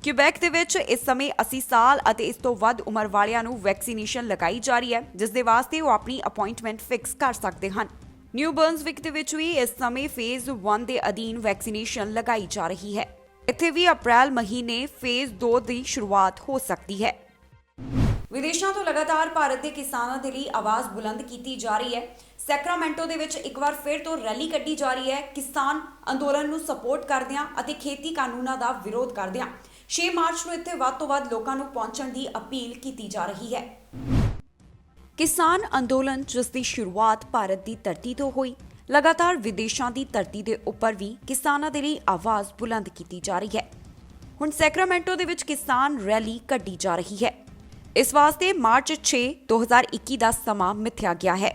ਕਿਊਬੈਕ ਦੇ ਵਿੱਚ ਇਸ ਸਮੇਂ 80 ਸਾਲ ਅਤੇ ਇਸ ਤੋਂ ਵੱਧ ਉਮਰ ਵਾਲਿਆਂ ਨੂੰ ਵੈਕਸੀਨੇਸ਼ਨ ਲਗਾਈ ਜਾ ਰਹੀ ਹੈ, ਜਿਸ ਦੇ ਵਾਸਤੇ ਉਹ ਆਪਣੀ ਅਪਾਇੰਟਮੈਂਟ ਫਿਕਸ ਕਰ ਸਕਦੇ ਹਨ। ਨਿਊ ਬਰਨਸਵਿਕ ਦੇ ਵਿੱਚ ਵੀ ਇਸ ਸਮੇਂ ਫੇਜ਼ 1 ਦੇ ਅਧੀਨ ਵੈਕਸੀਨੇਸ਼ਨ ਲਗਾਈ ਜਾ ਰਹੀ ਹੈ। ਇੱਥੇ ਵੀ ਅਪ੍ਰੈਲ ਮਹੀਨੇ ਫੇਜ਼ 2 ਦੀ ਸ਼ੁਰੂਆਤ ਹੋ ਸਕਦੀ ਹੈ। ਵਿਦੇਸ਼ਾਂ ਤੋਂ ਲਗਾਤਾਰ ਭਾਰਤ ਦੇ ਕਿਸਾਨਾਂ ਦੇ ਲਈ ਆਵਾਜ਼ ਬੁਲੰਦ ਕੀਤੀ ਜਾ ਰਹੀ ਹੈ। ਸੈਕਰਾਮੈਂਟੋ ਦੇ ਵਿੱਚ ਇੱਕ ਵਾਰ ਫਿਰ ਤੋਂ ਰੈਲੀ ਕੱਢੀ ਜਾ ਰਹੀ ਹੈ, ਕਿਸਾਨ ਅੰਦੋਲਨ ਨੂੰ ਸਪੋਰਟ ਕਰਦਿਆਂ ਅਤੇ ਖੇਤੀ ਕਾਨੂੰਨਾਂ ਦਾ ਵਿਰੋਧ ਕਰਦਿਆਂ। 6 ਮਾਰਚ ਨੂੰ ਇੱਥੇ ਵੱਧ ਤੋਂ ਵੱਧ ਲੋਕਾਂ ਨੂੰ ਪਹੁੰਚਣ ਦੀ ਅਪੀਲ ਕੀਤੀ ਜਾ ਰਹੀ ਹੈ। ਕਿਸਾਨ ਅੰਦੋਲਨ ਜਿਸ ਦੀ ਸ਼ੁਰੂਆਤ ਭਾਰਤ ਦੀ ਧਰਤੀ ਤੋਂ ਹੋਈ, ਲਗਾਤਾਰ ਵਿਦੇਸ਼ਾਂ ਦੀ ਧਰਤੀ ਦੇ ਉੱਪਰ ਵੀ ਕਿਸਾਨਾਂ ਦੇ ਲਈ ਆਵਾਜ਼ ਬੁਲੰਦ ਕੀਤੀ ਜਾ ਰਹੀ ਹੈ। ਹੁਣ ਸੈਕਰਾਮੈਂਟੋ ਦੇ ਵਿੱਚ ਕਿਸਾਨ ਰੈਲੀ ਕੱਢੀ ਜਾ ਰਹੀ ਹੈ। ਇਸ ਵਾਸਤੇ ਮਾਰਚ 6, 2021 ਦਾ ਸਮਾਂ ਮਿਥਿਆ ਗਿਆ ਹੈ।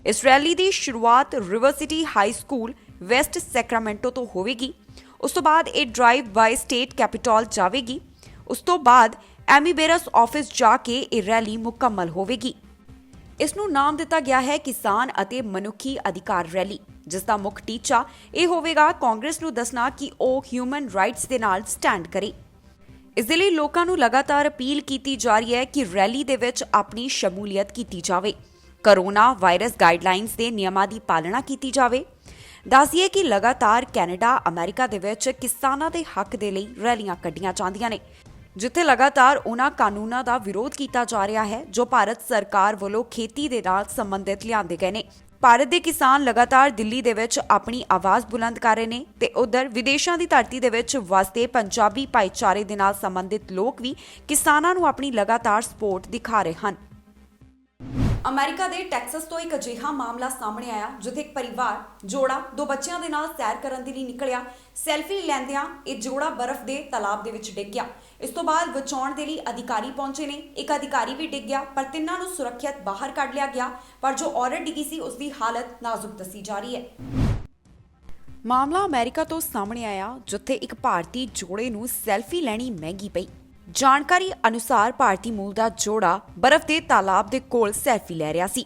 ਇਸ ਰੈਲੀ ਦੀ ਸ਼ੁਰੂਆਤ river city high school West Sacramento ਤੋਂ ਹੋਵੇਗੀ। ਉਸ ਤੋਂ ਬਾਅਦ ਇਹ ਡਰਾਈਵ ਬਾਈ ਸਟੇਟ ਕੈਪੀਟਲ ਜਾਵੇਗੀ। ਉਸ ਤੋਂ ਬਾਅਦ ਐਮੀਬੇਰਸ ਆਫਿਸ ਜਾ ਕੇ ਇਹ ਰੈਲੀ ਮੁਕੰਮਲ ਹੋਵੇਗੀ। ਇਸ ਨੂੰ ਨਾਮ ਦਿੱਤਾ ਗਿਆ ਹੈ ਕਿਸਾਨ ਅਤੇ ਮਨੁੱਖੀ ਅਧਿਕਾਰ ਰੈਲੀ, ਜਿਸ ਦਾ ਮੁੱਖ ਟੀਚਾ ਇਹ ਹੋਵੇਗਾ ਕਾਂਗਰਸ ਨੂੰ ਦੱਸਣਾ ਕਿ ਉਹ ਹਿਊਮਨ ਰਾਈਟਸ ਦੇ ਨਾਲ ਸਟੈਂਡ ਕਰੇ। ਇਸ ਦੇ ਲਈ ਲੋਕਾਂ ਨੂੰ ਲਗਾਤਾਰ ਅਪੀਲ ਕੀਤੀ ਜਾ ਰਹੀ ਹੈ ਕਿ ਰੈਲੀ ਦੇ ਵਿੱਚ ਆਪਣੀ ਸ਼ਮੂਲੀਅਤ ਕੀਤੀ ਜਾਵੇ, ਕਰੋਨਾ ਵਾਇਰਸ ਗਾਈਡਲਾਈਨਸ ਦੇ ਨਿਯਮਾਂ ਦੀ ਪਾਲਣਾ ਕੀਤੀ ਜਾਵੇ। ਦੱਸਿਏ ਕਿ ਲਗਾਤਾਰ ਕੈਨੇਡਾ, ਅਮਰੀਕਾ ਦੇ ਵਿੱਚ ਕਿਸਾਨਾਂ ਦੇ ਹੱਕ ਦੇ ਲਈ ਰੈਲੀਆਂ ਕੱਢੀਆਂ ਜਾਂਦੀਆਂ ਨੇ, ਜਿੱਥੇ ਲਗਾਤਾਰ ਉਹਨਾਂ ਕਾਨੂੰਨਾਂ ਦਾ ਵਿਰੋਧ ਕੀਤਾ ਜਾ ਰਿਹਾ ਹੈ ਜੋ ਭਾਰਤ ਸਰਕਾਰ ਵੱਲੋਂ ਖੇਤੀ ਦੇ ਨਾਲ ਸੰਬੰਧਿਤ ਲਿਆਂਦੇ ਗਏ ਨੇ। ਭਾਰਤ ਦੇ ਕਿਸਾਨ ਲਗਾਤਾਰ ਦਿੱਲੀ ਦੇ ਵਿੱਚ ਆਪਣੀ ਆਵਾਜ਼ ਬੁਲੰਦ ਕਰ ਰਹੇ ਨੇ ਤੇ ਉਧਰ ਵਿਦੇਸ਼ਾਂ ਦੀ ਧਰਤੀ ਦੇ ਵਿੱਚ ਵਸਦੇ ਪੰਜਾਬੀ ਭਾਈਚਾਰੇ ਦੇ ਨਾਲ ਸੰਬੰਧਿਤ ਲੋਕ ਵੀ ਕਿਸਾਨਾਂ ਨੂੰ ਆਪਣੀ ਲਗਾਤਾਰ ਸਪੋਰਟ ਦਿਖਾ ਰਹੇ ਹਨ। ਅਮਰੀਕਾ ਦੇ ਟੈਕਸਸ ਤੋਂ ਇੱਕ ਅਜਿਹਾ ਮਾਮਲਾ ਸਾਹਮਣੇ ਆਇਆ ਜਿੱਥੇ ਇੱਕ ਪਰਿਵਾਰ ਜੋੜਾ 2 ਬੱਚਿਆਂ ਦੇ ਨਾਲ ਸੈਰ ਕਰਨ ਦੇ ਲਈ ਨਿਕਲਿਆ। ਸੈਲਫੀ ਲੈਂਦਿਆਂ ਇਹ ਜੋੜਾ ਬਰਫ਼ ਦੇ ਤਾਲਾਬ ਦੇ ਵਿੱਚ ਡਿੱਗ ਗਿਆ। ਇਸ ਤੋਂ ਬਾਅਦ ਬਚਾਉਣ ਦੇ ਲਈ ਅਧਿਕਾਰੀ ਪਹੁੰਚੇ ਨੇ। ਇੱਕ ਅਧਿਕਾਰੀ ਵੀ ਡਿੱਗ ਗਿਆ, ਪਰ ਤਿੰਨਾਂ ਨੂੰ ਸੁਰੱਖਿਅਤ ਬਾਹਰ ਕੱਢ ਲਿਆ ਗਿਆ। ਪਰ ਜੋ ਔਰਤ ਡਿੱਗੀ ਸੀ ਉਸ ਦੀ ਹਾਲਤ ਨਾਜ਼ੁਕ ਦੱਸੀ ਜਾ ਰਹੀ ਹੈ। ਮਾਮਲਾ ਅਮਰੀਕਾ ਤੋਂ ਸਾਹਮਣੇ ਆਇਆ ਜਿੱਥੇ ਇੱਕ ਭਾਰਤੀ ਜੋੜੇ ਨੂੰ ਸੈਲਫੀ ਲੈਣੀ ਮਹਿੰਗੀ ਪਈ। ਜਾਣਕਾਰੀ ਅਨੁਸਾਰ ਭਾਰਤੀ ਮੂਲ ਦਾ ਜੋੜਾ ਬਰਫ਼ ਦੇ ਤਾਲਾਬ ਦੇ ਕੋਲ ਸੈਲਫੀ ਲੈ ਰਿਹਾ ਸੀ।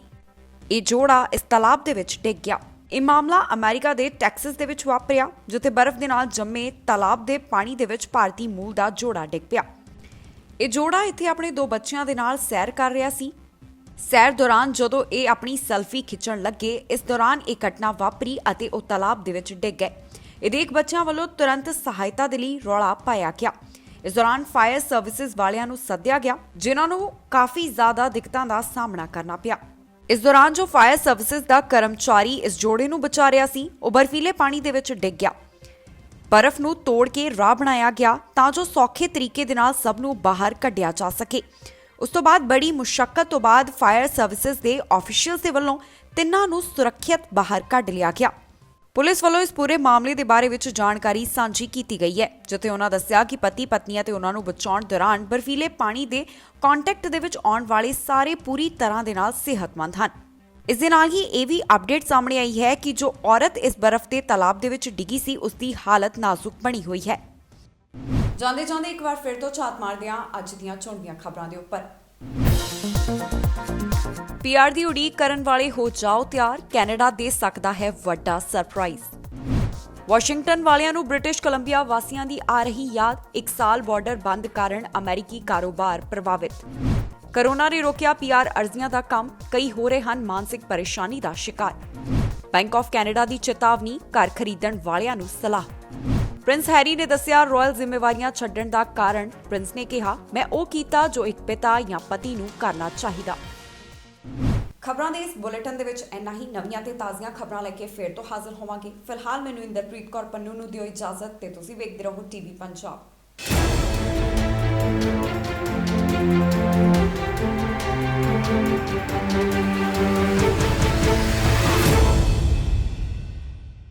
ਇਹ ਜੋੜਾ ਇਸ ਤਾਲਾਬ ਦੇ ਵਿੱਚ ਡਿੱਗ ਗਿਆ। ਇਹ ਮਾਮਲਾ ਅਮਰੀਕਾ ਦੇ ਟੈਕਸਸ ਦੇ ਵਿੱਚ ਵਾਪਰਿਆ, ਜਿੱਥੇ ਬਰਫ਼ ਦੇ ਨਾਲ ਜੰਮੇ ਤਾਲਾਬ ਦੇ ਪਾਣੀ ਦੇ ਵਿੱਚ ਭਾਰਤੀ ਮੂਲ ਦਾ ਜੋੜਾ ਡਿੱਗ ਪਿਆ। ਇਹ ਜੋੜਾ ਇੱਥੇ ਆਪਣੇ 2 ਬੱਚਿਆਂ ਦੇ ਨਾਲ ਸੈਰ ਕਰ ਰਿਹਾ ਸੀ। ਸੈਰ ਦੌਰਾਨ ਜਦੋਂ ਇਹ ਆਪਣੀ ਸੈਲਫੀ ਖਿੱਚਣ ਲੱਗੇ, ਇਸ ਦੌਰਾਨ ਇਹ ਘਟਨਾ ਵਾਪਰੀ ਅਤੇ ਉਹ ਤਾਲਾਬ ਦੇ ਵਿੱਚ ਡਿੱਗ ਗਏ। ਇਹ ਦੇਖ ਬੱਚਿਆਂ ਵੱਲੋਂ ਤੁਰੰਤ ਸਹਾਇਤਾ ਦੇ ਲਈ ਰੌਲਾ ਪਾਇਆ ਗਿਆ। ਇਸ ਦੌਰਾਨ ਫਾਇਰ ਸਰਵਿਸਿਜ਼ ਵਾਲਿਆਂ ਨੂੰ ਸੱਦਿਆ ਗਿਆ, ਜਿਨ੍ਹਾਂ ਨੂੰ ਕਾਫੀ ਜ਼ਿਆਦਾ ਦਿੱਕਤਾਂ ਦਾ ਸਾਹਮਣਾ ਕਰਨਾ ਪਿਆ। ਇਸ ਦੌਰਾਨ ਜੋ ਫਾਇਰ ਸਰਵਿਸਿਜ਼ ਦਾ ਕਰਮਚਾਰੀ ਇਸ ਜੋੜੇ ਨੂੰ ਬਚਾ ਰਿਹਾ ਸੀ, ਉਹ ਬਰਫੀਲੇ ਪਾਣੀ ਦੇ ਵਿੱਚ ਡਿੱਗ ਗਿਆ। ਬਰਫ਼ ਨੂੰ ਤੋੜ ਕੇ ਰਾਹ ਬਣਾਇਆ ਗਿਆ ਤਾਂ ਜੋ ਸੌਖੇ ਤਰੀਕੇ ਦੇ ਨਾਲ ਸਭ ਨੂੰ ਬਾਹਰ ਕੱਢਿਆ ਜਾ ਸਕੇ। ਉਸ ਤੋਂ ਬਾਅਦ ਬੜੀ ਮੁਸ਼ੱਕਤ ਤੋਂ ਬਾਅਦ ਫਾਇਰ ਸਰਵਿਸਿਜ਼ ਦੇ ਆਫੀਸ਼ੀਅਲਸ ਦੇ ਵੱਲੋਂ ਤਿੰਨਾਂ ਨੂੰ ਸੁਰੱਖਿਅਤ ਬਾਹਰ ਕੱਢ ਲਿਆ ਗਿਆ। ਪੁਲਿਸ ਵੱਲੋਂ ਇਸ ਪੂਰੇ ਮਾਮਲੇ ਦੇ ਬਾਰੇ ਵਿੱਚ ਜਾਣਕਾਰੀ ਸਾਂਝੀ ਕੀਤੀ ਗਈ ਹੈ, ਜਿੱਥੇ ਉਹਨਾਂ ਦੱਸਿਆ ਕਿ ਪਤੀ ਪਤਨੀ ਅਤੇ ਉਹਨਾਂ ਨੂੰ ਬਚਾਉਣ ਦੌਰਾਨ ਬਰਫੀਲੇ ਪਾਣੀ ਦੇ ਕੰਟੈਕਟ ਦੇ ਵਿੱਚ ਆਉਣ ਵਾਲੇ ਸਾਰੇ ਪੂਰੀ ਤਰ੍ਹਾਂ ਦੇ ਨਾਲ ਸਿਹਤਮੰਦ ਹਨ। ਇਸ ਦੇ ਨਾਲ ਹੀ ਇਹ ਵੀ ਅਪਡੇਟ ਸਾਹਮਣੇ ਆਈ ਹੈ ਕਿ ਜੋ ਔਰਤ ਇਸ ਬਰਫ਼ ਦੇ ਤਾਲਾਬ ਦੇ ਵਿੱਚ ਡਿੱਗੀ ਸੀ, ਉਸ ਦੀ ਹਾਲਤ ਨਾਜ਼ੁਕ ਬਣੀ ਹੋਈ ਹੈ। ਜਾਂਦੇ ਜਾਂਦੇ ਇੱਕ ਵਾਰ ਫਿਰ ਤੋਂ ਝਾਤ ਮਾਰਦੇ ਹਾਂ ਅੱਜ ਦੀਆਂ ਚੁਣਵੀਆਂ ਖਬਰਾਂ ਦੇ ਉੱਪਰ। ਪੀਆਰ ਦੀ ਉਡੀਕ ਕਰਨ ਵਾਲੇ ਹੋ ਜਾਓ ਤਿਆਰ, ਕੈਨੇਡਾ ਦੇ ਸਕਦਾ ਹੈ ਵੱਡਾ ਸਰਪ੍ਰਾਈਜ਼। ਵਾਸ਼ਿੰਗਟਨ ਵਾਲਿਆਂ ਨੂੰ ਬ੍ਰਿਟਿਸ਼ ਕੋਲੰਬੀਆ ਵਾਸੀਆਂ ਦੀ ਆ ਰਹੀ ਯਾਦ, 1 ਸਾਲ ਬਾਰਡਰ ਬੰਦ ਕਾਰਨ ਅਮਰੀਕੀ ਕਾਰੋਬਾਰ ਪ੍ਰਭਾਵਿਤ। ਕੋਰੋਨਾ ਨੇ ਰੋਕਿਆ ਪੀਆਰ ਅਰਜ਼ੀਆਂ ਦਾ ਕੰਮ, ਕਈ ਹੋ ਰਹੇ ਹਨ ਮਾਨਸਿਕ ਪਰੇਸ਼ਾਨੀ ਦਾ ਸ਼ਿਕਾਰ। ਬੈਂਕ ਆਫ ਕੈਨੇਡਾ ਦੀ ਚੇਤਾਵਨੀ, ਘਰ ਖਰੀਦਣ ਵਾਲਿਆਂ ਨੂੰ ਸਲਾਹ। ਪ੍ਰਿੰਸ ਹੈਰੀ ਨੇ ਦੱਸਿਆ ਰਾਇਲ ਜ਼ਿੰਮੇਵਾਰੀਆਂ ਛੱਡਣ ਦਾ ਕਾਰਨ। ਪ੍ਰਿੰਸ ਨੇ ਕਿਹਾ, ਮੈਂ ਉਹ ਕੀਤਾ ਜੋ ਇੱਕ ਪਿਤਾ ਜਾਂ ਪਤੀ ਨੂੰ ਕਰਨਾ ਚਾਹੀਦਾ। ਖਬਰਾਂ ਦੇ ਇਸ ਬੁਲੇਟਿਨ ਦੇ ਵਿੱਚ ਇੰਨਾ ਹੀ। ਨਵੀਆਂ ਤੇ ਤਾਜ਼ੀਆਂ ਖਬਰਾਂ ਲੈ ਕੇ ਫੇਰ ਤੋਂ ਹਾਜ਼ਰ ਹੋਵਾਂਗੇ। ਫਿਲਹਾਲ ਮੈਨੂੰ ਇੰਦਰਪ੍ਰੀਤ ਕੌਰ ਪੰਨੂ ਨੂੰ ਦਿਓ ਇਜਾਜ਼ਤ ਤੇ ਤੁਸੀਂ ਵੇਖਦੇ ਰਹੋ ਟੀਵੀ ਪੰਜਾਬ।